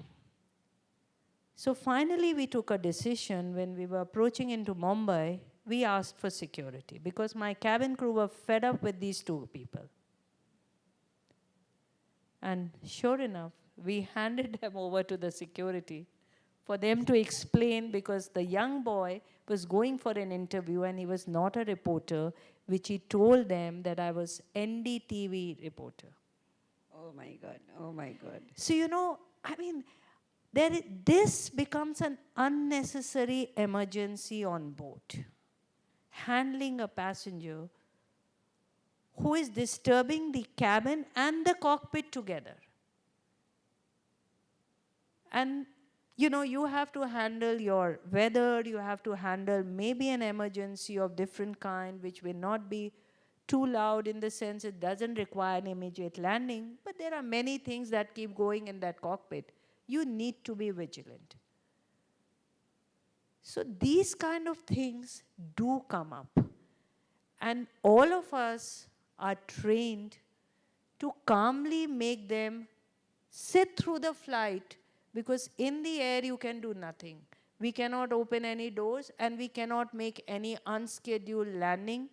So finally we took a decision when we were approaching into Mumbai, we asked for security because my cabin crew were fed up with these two people. And sure enough, we handed them over to the security for them to explain, because the young boy was going for an interview and he was not a reporter, which he told them that I was NDTV reporter. Oh my God, oh my God. So, this becomes an unnecessary emergency on board. Handling a passenger who is disturbing the cabin and the cockpit together. And you have to handle your weather, you have to handle maybe an emergency of different kind, which will not be too loud in the sense it doesn't require an immediate landing, but there are many things that keep going in that cockpit. You need to be vigilant. So these kind of things do come up. And all of us are trained to calmly make them sit through the flight, because in the air you can do nothing. We cannot open any doors and we cannot make any unscheduled landing.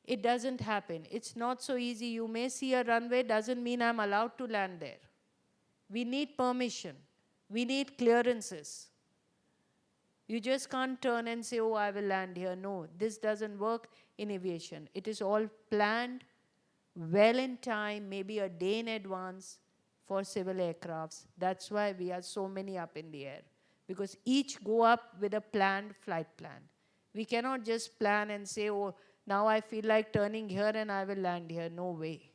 It doesn't happen. It's not so easy. You may see a runway, doesn't mean I'm allowed to land there. We need permission. We need clearances. You just can't turn and say, oh, I will land here. No, this doesn't work in aviation. It is all planned well in time, maybe a day in advance for civil aircrafts. That's why we are so many up in the air, because each go up with a planned flight plan. We cannot just plan and say, oh, now I feel like turning here and I will land here. No way.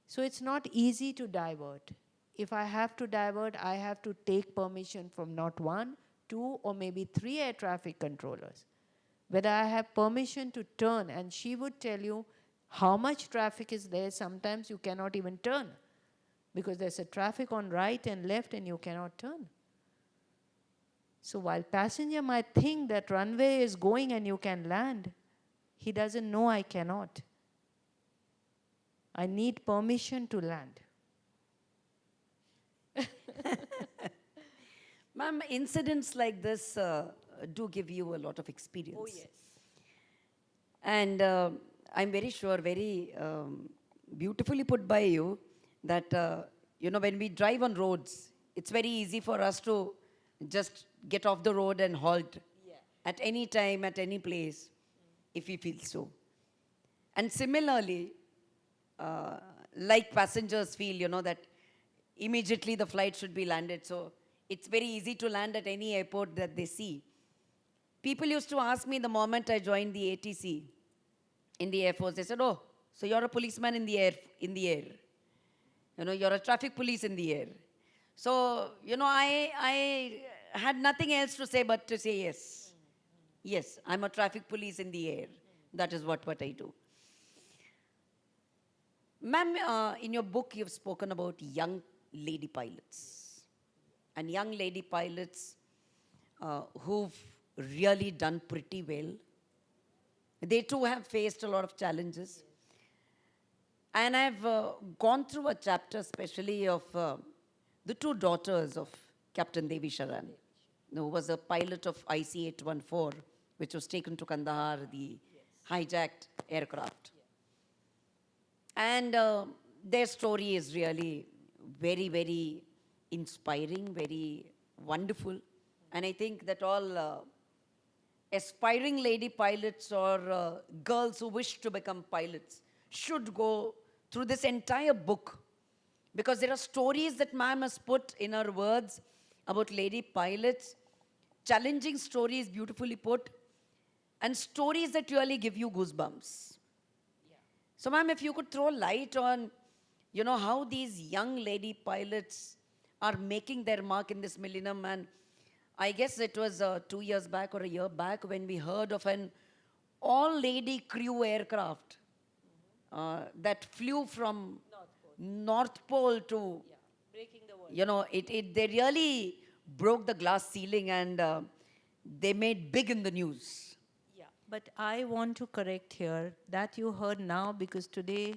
So it's not easy to divert. If I have to divert, I have to take permission from not one, two, or maybe three air traffic controllers. Whether I have permission to turn, and she would tell you how much traffic is there. Sometimes you cannot even turn, because there's a traffic on right and left and you cannot turn. So while passenger might think that runway is going and you can land, he doesn't know I cannot. I need permission to land. Ma'am, incidents like this do give you a lot of experience. Oh, yes. And I'm very sure, very beautifully put by you, that, when we drive on roads, it's very easy for us to just get off the road and halt at any time, at any place, if we feel so. And similarly, like passengers feel, that immediately the flight should be landed. So it's very easy to land at any airport that they see. People used to ask me the moment I joined the ATC in the Air Force, they said, oh, so you're a policeman in the air. You're a traffic police in the air. So, I had nothing else to say but to say yes. Yes, I'm a traffic police in the air. That is what I do. Ma'am, in your book, you've spoken about young lady pilots. And young lady pilots who've really done pretty well. They too have faced a lot of challenges. And I've gone through a chapter especially of the two daughters of Captain Devi Sharan, who was a pilot of IC-814, which was taken to Kandahar, the hijacked aircraft. And their story is really very, very inspiring, very wonderful. And I think that all aspiring lady pilots or girls who wish to become pilots should go through this entire book, because there are stories that ma'am has put in her words about lady pilots, challenging stories, beautifully put, and stories that really give you goosebumps. So ma'am, if you could throw light on, how these young lady pilots are making their mark in this millennium. And I guess it was 2 years back or a year back when we heard of an all-lady crew aircraft that flew from North Pole to, Breaking the world. they really broke the glass ceiling and they made big in the news. Yeah, but I want to correct here that you heard now, because today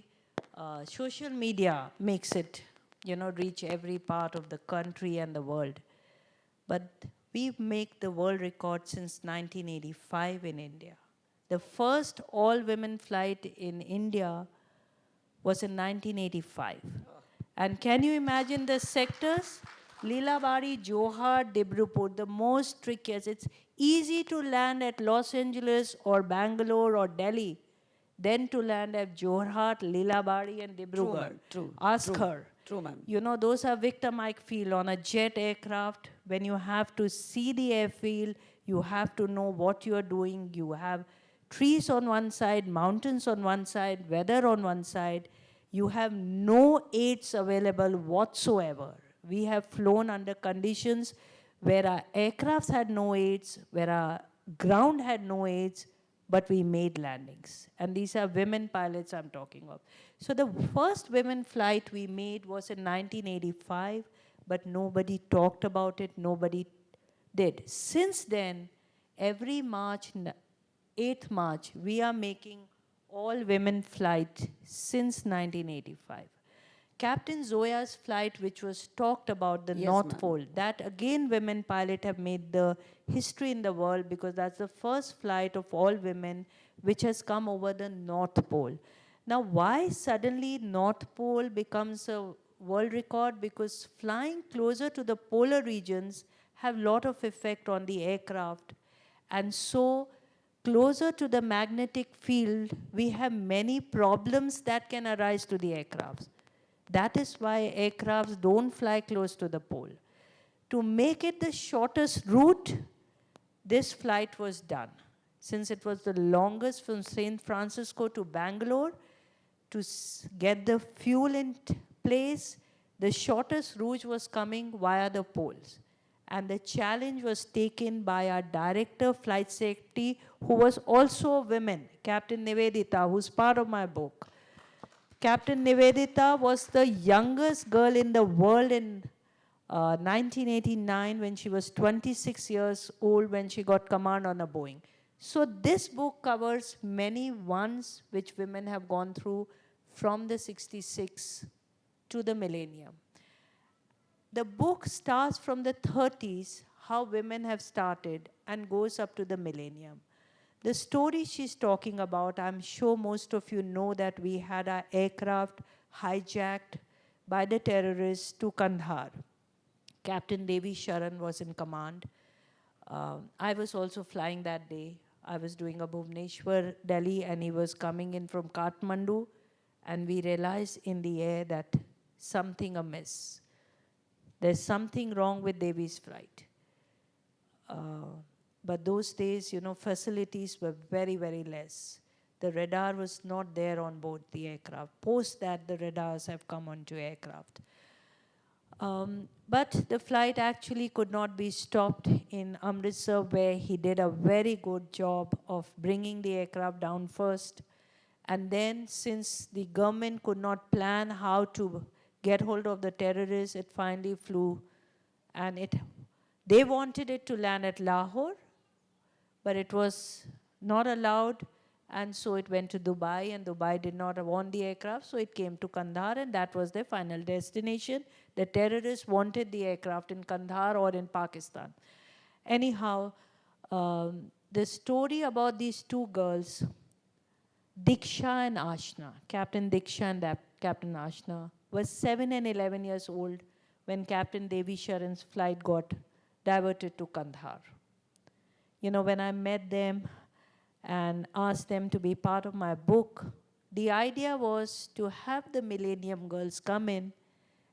social media makes it, reach every part of the country and the world. But we make the world record since 1985 in India. The first all-women flight in India was in 1985. And can you imagine the sectors? Lilabari, Johar, Dibrupur, the most trickiest. It's easy to land at Los Angeles or Bangalore or Delhi than to land at Jorhat, Lilabari and Dibrugarh. True. Ask her. True, ma'am. Those are Victor Mike field on a jet aircraft. When you have to see the airfield, you have to know what you are doing. You have trees on one side, mountains on one side, weather on one side. You have no aids available whatsoever. We have flown under conditions where our aircrafts had no aids, where our ground had no aids, but we made landings. And these are women pilots I'm talking of. So the first women flight we made was in 1985, but nobody talked about it, nobody did. Since then, every March, 8th March, we are making all women flight since 1985. Captain Zoya's flight, which was talked about, the Yes, North ma'am. Pole, that again women pilot have made the history in the world because that's the first flight of all women which has come over the North Pole. Now, why suddenly North Pole becomes a world record? Because flying closer to the polar regions have a lot of effect on the aircraft. And so closer to the magnetic field, we have many problems that can arise to the aircrafts. That is why aircrafts don't fly close to the pole. To make it the shortest route, this flight was done. Since it was the longest from San Francisco to Bangalore, to get the fuel in place, the shortest route was coming via the poles. And the challenge was taken by our director, flight safety, who was also a woman, Captain Nivedita, who's part of my book. Captain Nivedita was the youngest girl in the world in 1989 when she was 26 years old when she got command on a Boeing. So this book covers many ones which women have gone through from the 66 to the millennium. The book starts from the 30s, how women have started, and goes up to the millennium. The story she's talking about, I'm sure most of you know that we had our aircraft hijacked by the terrorists to Kandahar. Captain Devi Sharan was in command. I was also flying that day. I was doing a Bhubaneswar, Delhi, and he was coming in from Kathmandu, and we realized in the air that something amiss. There's something wrong with Devi's flight. But those days, facilities were very, very less. The radar was not there on board the aircraft. Post that, the radars have come onto aircraft. But the flight actually could not be stopped in Amritsar, where he did a very good job of bringing the aircraft down first. And then, since the government could not plan how to get hold of the terrorists, it finally flew. And they wanted it to land at Lahore, but it was not allowed, and so it went to Dubai, and Dubai did not want the aircraft, so it came to Kandahar, and that was their final destination. The terrorists wanted the aircraft in Kandahar or in Pakistan. Anyhow, the story about these two girls, Diksha and Ashna, Captain Diksha and Captain Ashna, was 7 and 11 years old when Captain Devi Sharan's flight got diverted to Kandahar. When I met them and asked them to be part of my book, the idea was to have the Millennium Girls come in,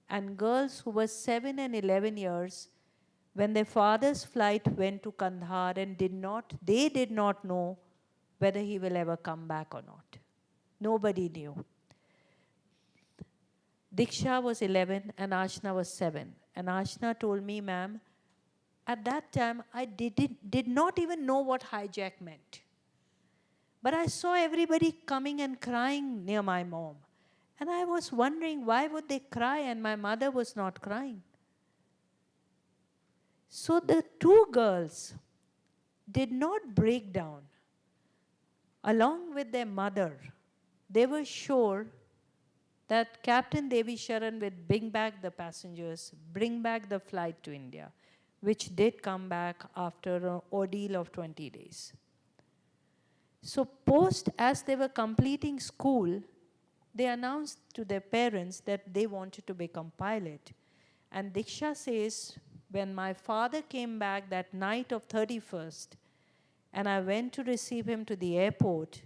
and girls who were 7 and 11 years, when their father's flight went to Kandahar and they did not know whether he will ever come back or not. Nobody knew. Diksha was 11 and Ashna was 7. And Ashna told me, ma'am, at that time, I did not even know what hijack meant. But I saw everybody coming and crying near my mom. And I was wondering, why would they cry? And my mother was not crying. So the two girls did not break down. Along with their mother, they were sure that Captain Devi Sharan would bring back the passengers, bring back the flight to India, which did come back after an ordeal of 20 days. So as they were completing school, they announced to their parents that they wanted to become pilot. And Diksha says, when my father came back that night of 31st, and I went to receive him to the airport,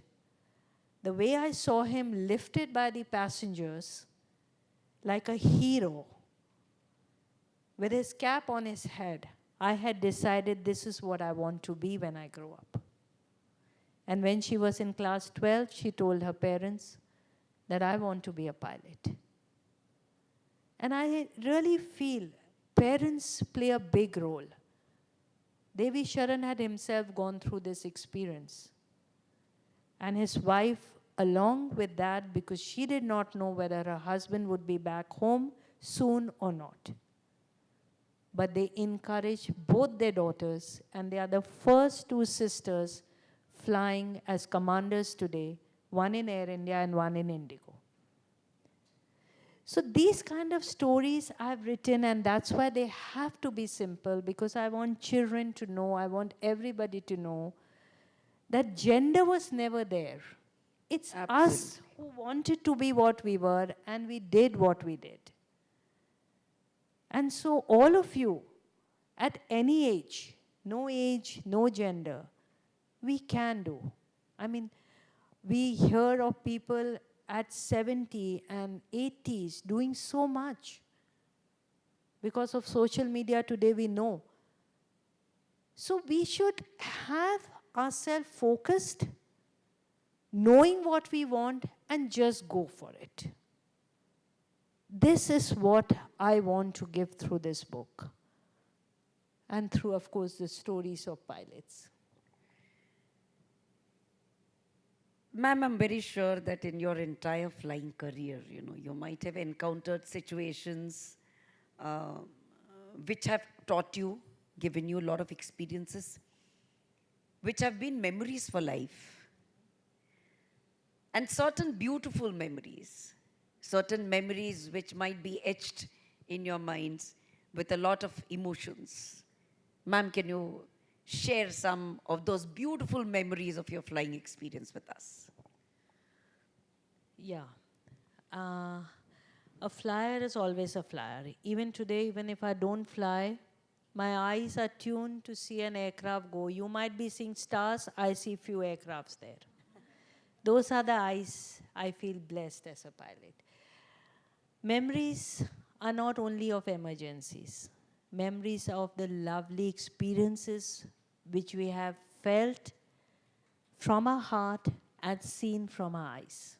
the way I saw him lifted by the passengers like a hero, with his cap on his head, I had decided this is what I want to be when I grow up. And when she was in class 12, she told her parents that I want to be a pilot. And I really feel parents play a big role. Devi Sharan had himself gone through this experience. And his wife, along with that, because she did not know whether her husband would be back home soon or not. But they encouraged both their daughters, and they are the first two sisters flying as commanders today, one in Air India and one in Indigo. So these kind of stories I've written, and that's why they have to be simple, because I want children to know, I want everybody to know that gender was never there. It's us who wanted to be what we were, and we did what we did. And so all of you, at any age, no gender, we can do. I mean, we hear of people at 70 and 80s doing so much. Because of social media today, we know. So we should have ourselves focused, knowing what we want, and just go for it. This is what I want to give through this book. And through, of course, the stories of pilots. Ma'am, I'm very sure that in your entire flying career, you might have encountered situations which have taught you, given you a lot of experiences, which have been memories for life. And certain beautiful memories, certain memories which might be etched in your minds with a lot of emotions. Ma'am, can you share some of those beautiful memories of your flying experience with us? Yeah. A flyer is always a flyer. Even today, even if I don't fly, my eyes are tuned to see an aircraft go. You might be seeing stars, I see few aircrafts there. Those are the eyes I feel blessed as a pilot. Memories are not only of emergencies. Memories of the lovely experiences which we have felt from our heart and seen from our eyes.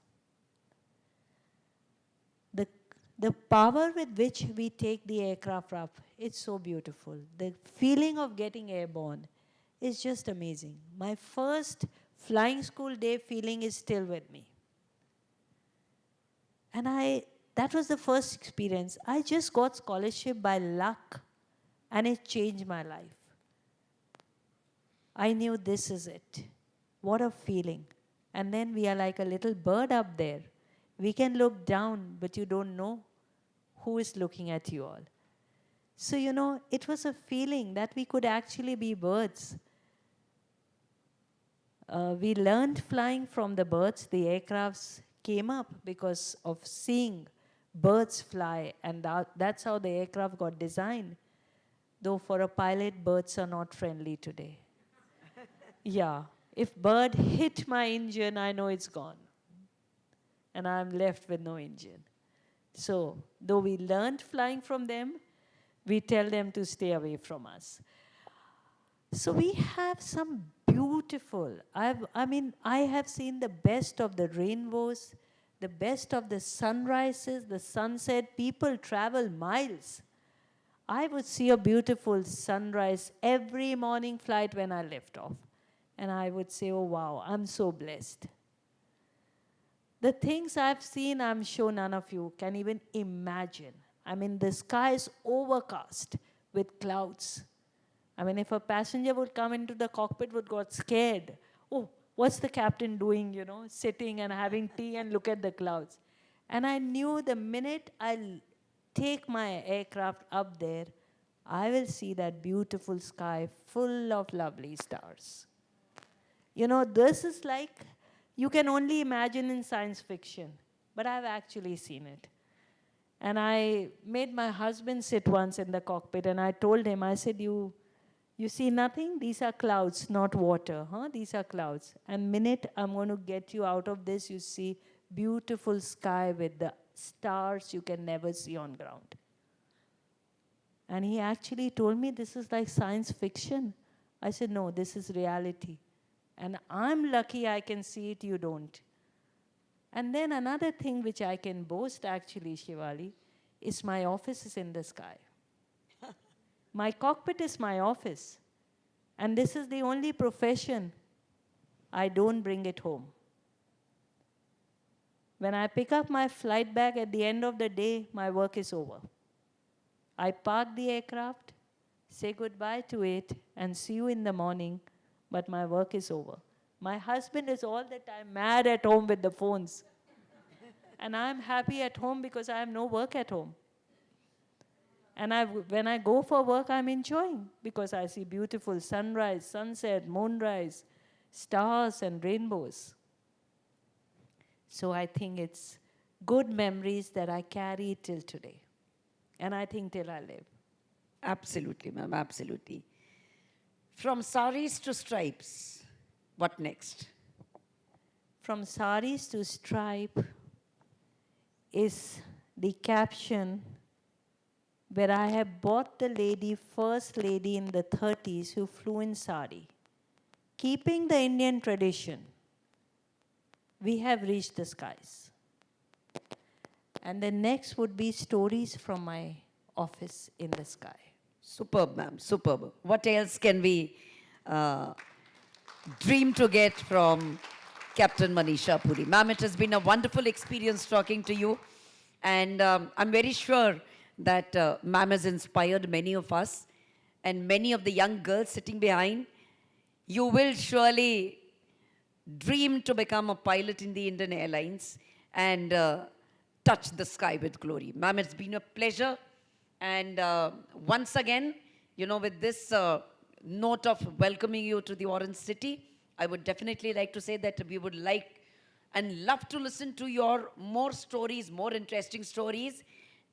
The power with which we take the aircraft up, it's so beautiful. The feeling of getting airborne is just amazing. My first flying school day feeling is still with me. And that was the first experience. I just got scholarship by luck, and it changed my life. I knew this is it. What a feeling. And then we are like a little bird up there. We can look down, but you don't know who is looking at you all. So, it was a feeling that we could actually be birds. We learned flying from the birds. The aircrafts came up because of seeing birds fly, and that's how the aircraft got designed. Though for a pilot, birds are not friendly today. Yeah, if bird hit my engine, I know it's gone. And I'm left with no engine. So, though we learned flying from them, we tell them to stay away from us. So we have some beautiful, I have seen the best of the rainbows, the best of the sunrises, the sunset. People travel miles. I would see a beautiful sunrise every morning flight when I lift off. And I would say, oh wow, I'm so blessed. The things I've seen, I'm sure none of you can even imagine. The sky is overcast with clouds. If a passenger would come into the cockpit, would got scared. Oh, what's the captain doing, sitting and having tea and look at the clouds. And I knew the minute I'll take my aircraft up there, I will see that beautiful sky full of lovely stars. This is like, you can only imagine in science fiction, but I've actually seen it. And I made my husband sit once in the cockpit, and I told him, I said, you see nothing? These are clouds, not water. These are clouds. And minute I'm going to get you out of this, you see beautiful sky with the stars you can never see on ground. And he actually told me, this is like science fiction. I said, no, this is reality. And I'm lucky I can see it, you don't. And then another thing which I can boast actually, Shivali, is my office is in the sky. My cockpit is my office. And this is the only profession I don't bring it home. When I pick up my flight bag at the end of the day, my work is over. I park the aircraft, say goodbye to it, and see you in the morning, but my work is over. My husband is all the time mad at home with the phones. And I'm happy at home because I have no work at home. And when I go for work, I'm enjoying because I see beautiful sunrise, sunset, moonrise, stars, and rainbows. So I think it's good memories that I carry till today. And I think till I live. Absolutely, ma'am, absolutely. From saris to stripes, what next? From saris to stripe is the caption where I have bought the lady, first lady in the 30s who flew in sari. Keeping the Indian tradition, we have reached the skies. And the next would be stories from my office in the sky. Superb, ma'am, superb. What else can we dream to get from Captain Manisha Puri? Ma'am, it has been a wonderful experience talking to you. And I'm very sure that ma'am has inspired many of us and many of the young girls sitting behind. You will surely dream to become a pilot in the Indian Airlines and touch the sky with glory. Ma'am, it's been a pleasure. And once again, you know, with this note of welcoming you to the Orange City, I would definitely like to say that we would like and love to listen to your more stories, more interesting stories.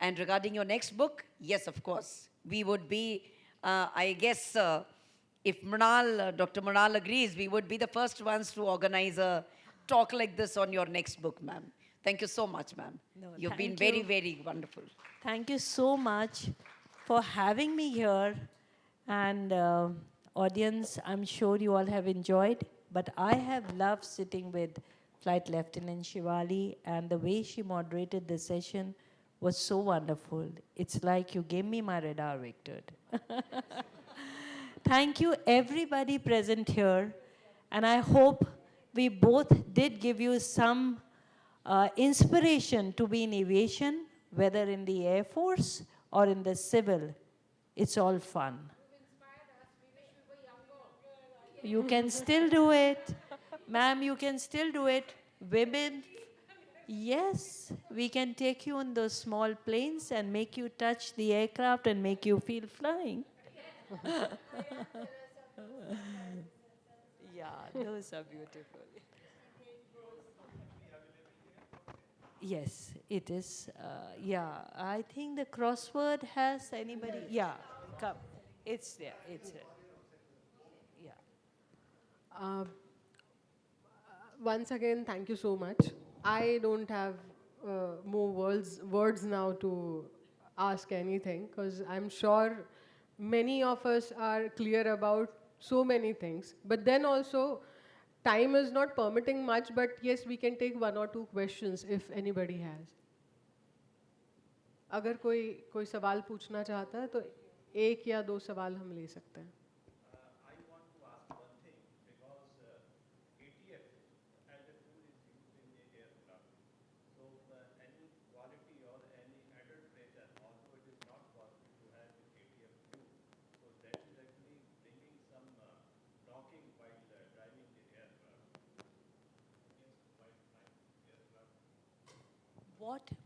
And regarding your next book, yes, of course, we would be, I guess, if Dr. Mrinal agrees, we would be the first ones to organize a talk like this on your next book, ma'am. Thank you so much, ma'am. No, You've been thank very, you. very wonderful. Thank you so much for having me here. And audience, I'm sure you all have enjoyed. But I have loved sitting with Flight Lieutenant Shivali, and the way she moderated the session was so wonderful. It's like you gave me my radar, Victor. Thank you, everybody present here. And I hope we both did give you some inspiration to be in aviation, whether in the Air Force or in the civil. It's all fun. You can still do it. Ma'am, you can still do it. Women, yes, we can take you on those small planes and make you touch the aircraft and make you feel flying. Yeah, those are beautiful. Yes, it is. Yeah, I think the crossword has anybody. Yeah, come. It's there. It's there. Yeah. Uh, Once again, thank you so much. I don't have more words now to ask anything because I'm sure many of us are clear about so many things. But then also, time is not permitting much, but yes, we can take one or two questions if anybody has. अगर कोई कोई सवाल पूछना चाहता है तो एक या दो सवाल हम ले सकते हैं.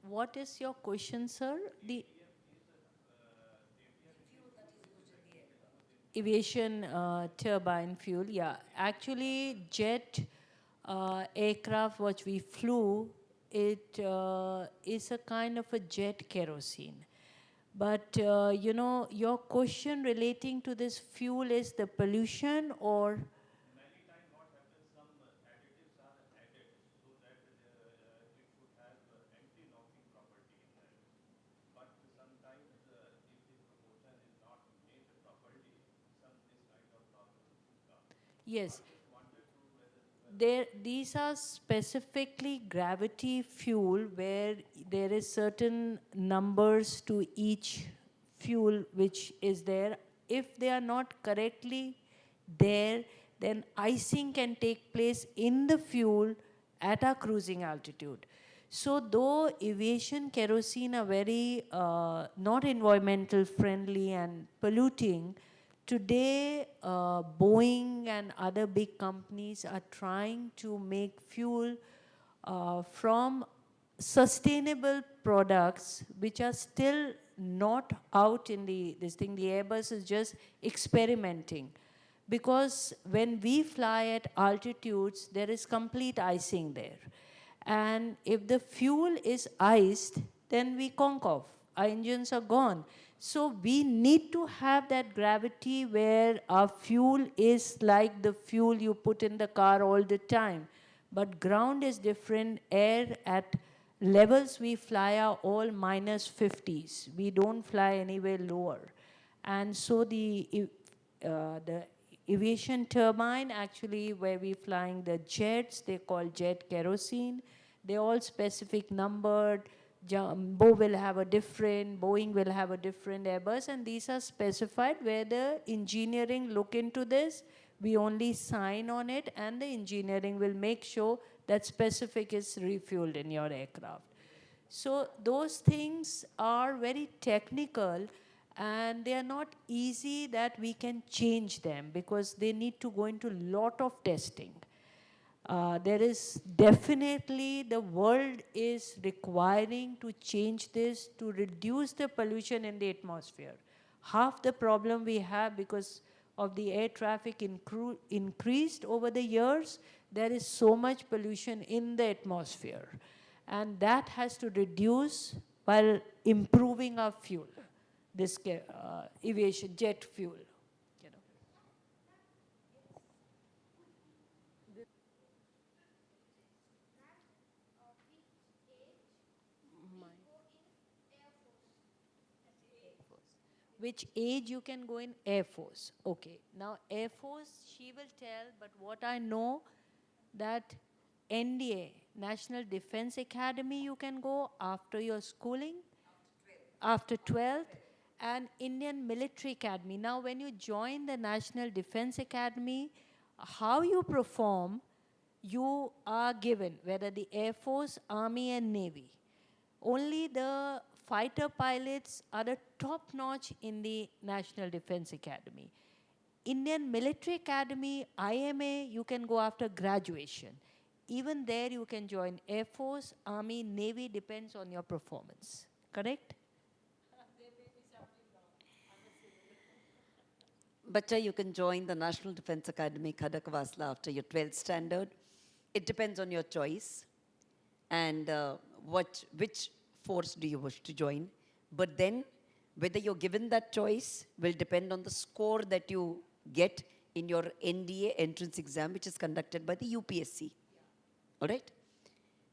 What is your question, sir? The aviation turbine fuel, yeah. Actually, jet aircraft which we flew, it is a kind of a jet kerosene. But you know, your question relating to this fuel is the pollution or? Yes. these are specifically gravity fuel where there is certain numbers to each fuel which is there. If they are not correctly there, then icing can take place in the fuel at our cruising altitude. So though aviation kerosene are very not environmental friendly and polluting, today Boeing and other big companies are trying to make fuel from sustainable products which are still not out in this thing. The Airbus is just experimenting. Because when we fly at altitudes, there is complete icing there. And if the fuel is iced, then we conk off. Our engines are gone. So we need to have that gravity where our fuel is like the fuel you put in the car all the time. But ground is different. Air at levels we fly are all minus 50s. We don't fly anywhere lower. And so the aviation turbine, actually, where we're flying the jets, they call jet kerosene. They're all specific numbered. Jumbo will have a different, Boeing will have a different, Airbus, and these are specified where the engineering look into this. We only sign on it, and the engineering will make sure that specific is refueled in your aircraft. So those things are very technical, and they are not easy that we can change them because they need to go into a lot of testing. There is definitely, the world is requiring to change this to reduce the pollution in the atmosphere. Half the problem we have because of the air traffic increased over the years, there is so much pollution in the atmosphere. And that has to reduce while improving our fuel, this aviation jet fuel. Which age you can go in Air Force. Okay, now Air Force, she will tell, but what I know that NDA, National Defense Academy, you can go after your schooling, after 12th, and Indian Military Academy. Now, when you join the National Defense Academy, how you perform, you are given, whether the Air Force, Army, and Navy. Only the fighter pilots are the top notch in the National Defense Academy. Indian Military Academy, IMA, you can go after graduation. Even there, you can join Air Force, Army, Navy, depends on your performance. Correct? Bacha, you can join the National Defense Academy, Khadakvasla, after your 12th standard. It depends on your choice and which force do you wish to join. But then, whether you're given that choice will depend on the score that you get in your NDA entrance exam, which is conducted by the UPSC. All right?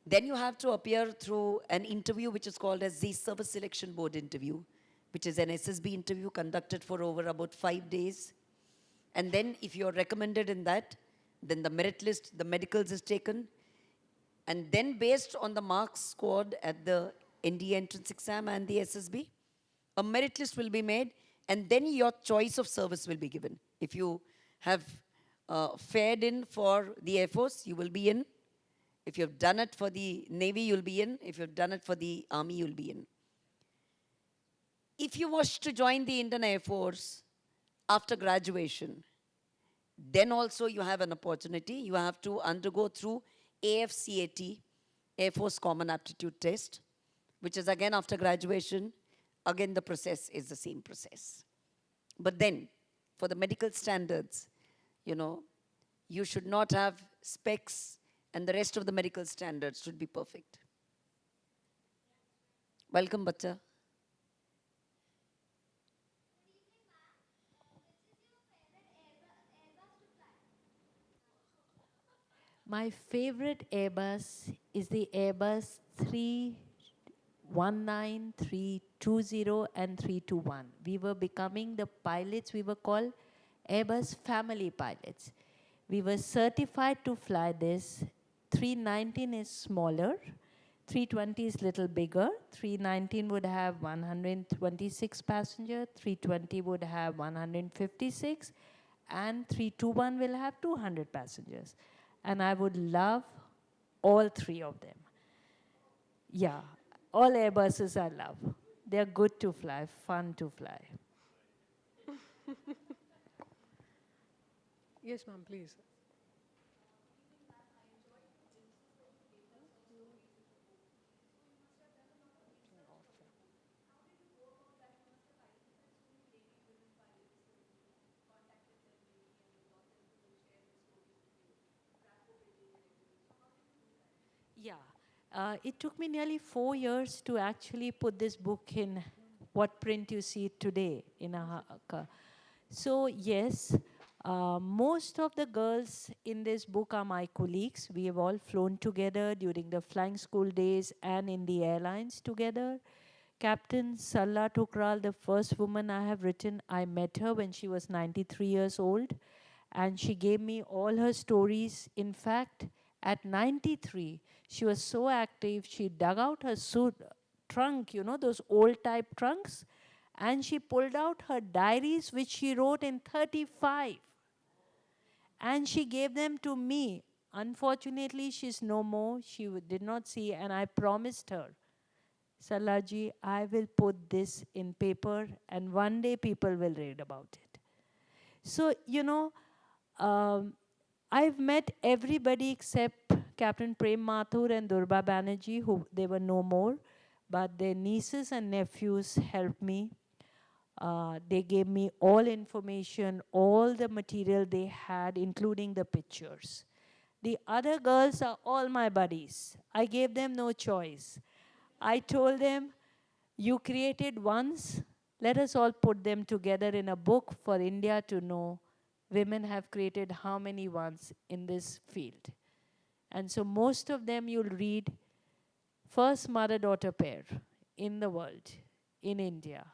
Then you have to appear through an interview which is called as the Service Selection Board interview, which is an SSB interview conducted for over about 5 days. And then if you're recommended in that, then the merit list, the medicals is taken. And then based on the marks scored at the NDA entrance exam and the SSB, a merit list will be made, and then your choice of service will be given. If you have fared in for the Air Force, you will be in. If you've done it for the Navy, you'll be in. If you've done it for the Army, you'll be in. If you wish to join the Indian Air Force after graduation, then also you have an opportunity. You have to undergo through AFCAT, Air Force Common Aptitude Test, which is again after graduation. Again, the process is the same process. But then, for the medical standards, you should not have specs, and the rest of the medical standards should be perfect. Welcome, Bacha. My favorite Airbus is the Airbus 319, 320, and 321. We were becoming the pilots, we were called Airbus family pilots. We were certified to fly this. 319 is smaller. 320 is little bigger. 319 would have 126 passenger. 320 would have 156. And 321 will have 200 passengers. And I would love all three of them. Yeah, all Airbuses I love. They're good to fly, fun to fly. Yes, ma'am, please. Yeah, it took me nearly 4 years to actually put this book in what print you see today in So yes, most of the girls in this book are my colleagues. We have all flown together during the flying school days and in the airlines together. Captain Salla Tukral, the first woman I have written, I met her when she was 93 years old, and she gave me all her stories. In fact, at 93, she was so active, she dug out her suit trunk, you know, those old type trunks, and she pulled out her diaries, which she wrote in 35, and she gave them to me. Unfortunately, she's no more. She did not see, and I promised her, Salaji, I will put this in paper, and one day people will read about it. So, you know, um, I've met everybody except Captain Prem Mathur and Durba Banerjee, who they were no more, but their nieces and nephews helped me. They gave me all information, all the material they had, including the pictures. The other girls are all my buddies. I gave them no choice. I told them, you created once, let us all put them together in a book for India to know women have created how many ones in this field. And so most of them you'll read first mother-daughter pair in the world, in India.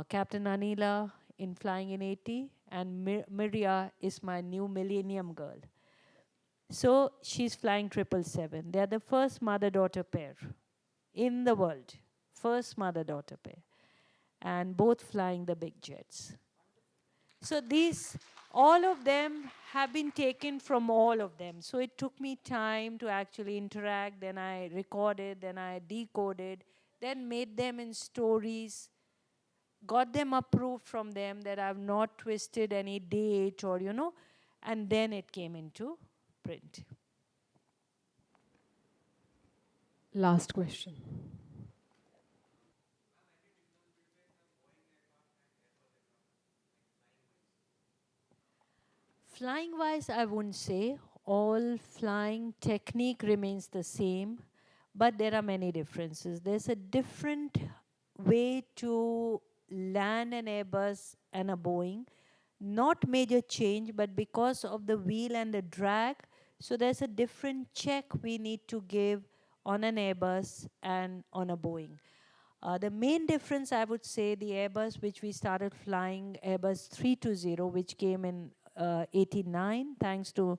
Captain Anila in Flying in 80, and Miria is my new millennium girl. So she's flying 777. They're the first mother-daughter pair in the world. First mother-daughter pair. And both flying the big jets. So these, all of them have been taken from all of them. So it took me time to actually interact. Then I recorded, then I decoded, then made them in stories, got them approved from them that I've not twisted any date or, you know, and then it came into print. Last question. Flying wise, I wouldn't say. All flying technique remains the same, but there are many differences. There's a different way to land an Airbus and a Boeing. Not major change, but because of the wheel and the drag, so there's a different check we need to give on an Airbus and on a Boeing. The main difference, I would say, the Airbus which we started flying, Airbus 320, which came in 89, thanks to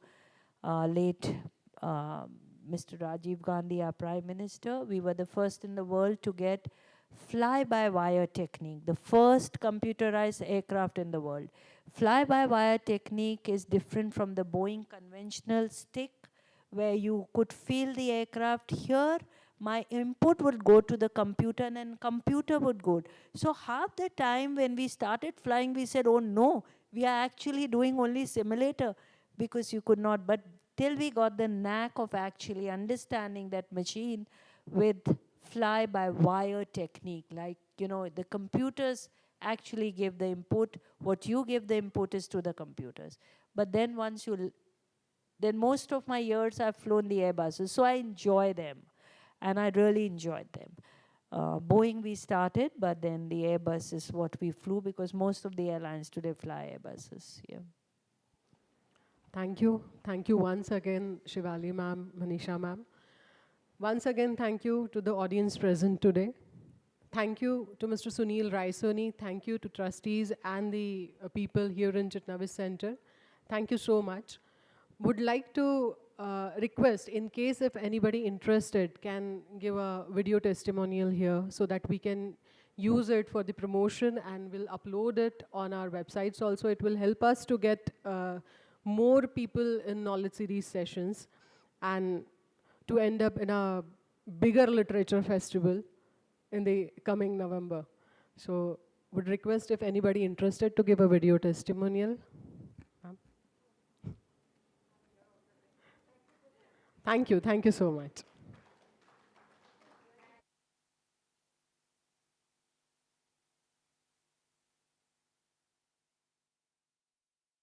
late Mr. Rajiv Gandhi, our Prime Minister. We were the first in the world to get fly-by-wire technique, the first computerized aircraft in the world. Fly-by-wire technique is different from the Boeing conventional stick, where you could feel the aircraft. Here, my input would go to the computer and then computer would go. So half the time when we started flying, we said, oh no, we are actually doing only simulator, because you could not. But till we got the knack of actually understanding that machine with fly-by-wire technique, like, you know, the computers actually give the input. What you give the input is to the computers. But then once you, then most of my years I've flown the Airbuses, so I enjoy them. And I really enjoyed them. Boeing we started, but then the Airbus is what we flew, because most of the airlines today fly Airbuses. Yeah. Thank you. Thank you once again, Shivali ma'am, Manisha ma'am. Once again, thank you to the audience present today. Thank you to Mr. Sunil Raisoni. Thank you to trustees and the people here in Chitnavis Center. Thank you so much. Would like to request, in case if anybody interested can give a video testimonial here so that we can use it for the promotion, and we'll upload it on our websites also. It will help us to get more people in knowledge series sessions and to end up in a bigger literature festival in the coming November. So would request if anybody interested to give a video testimonial. Thank you so much.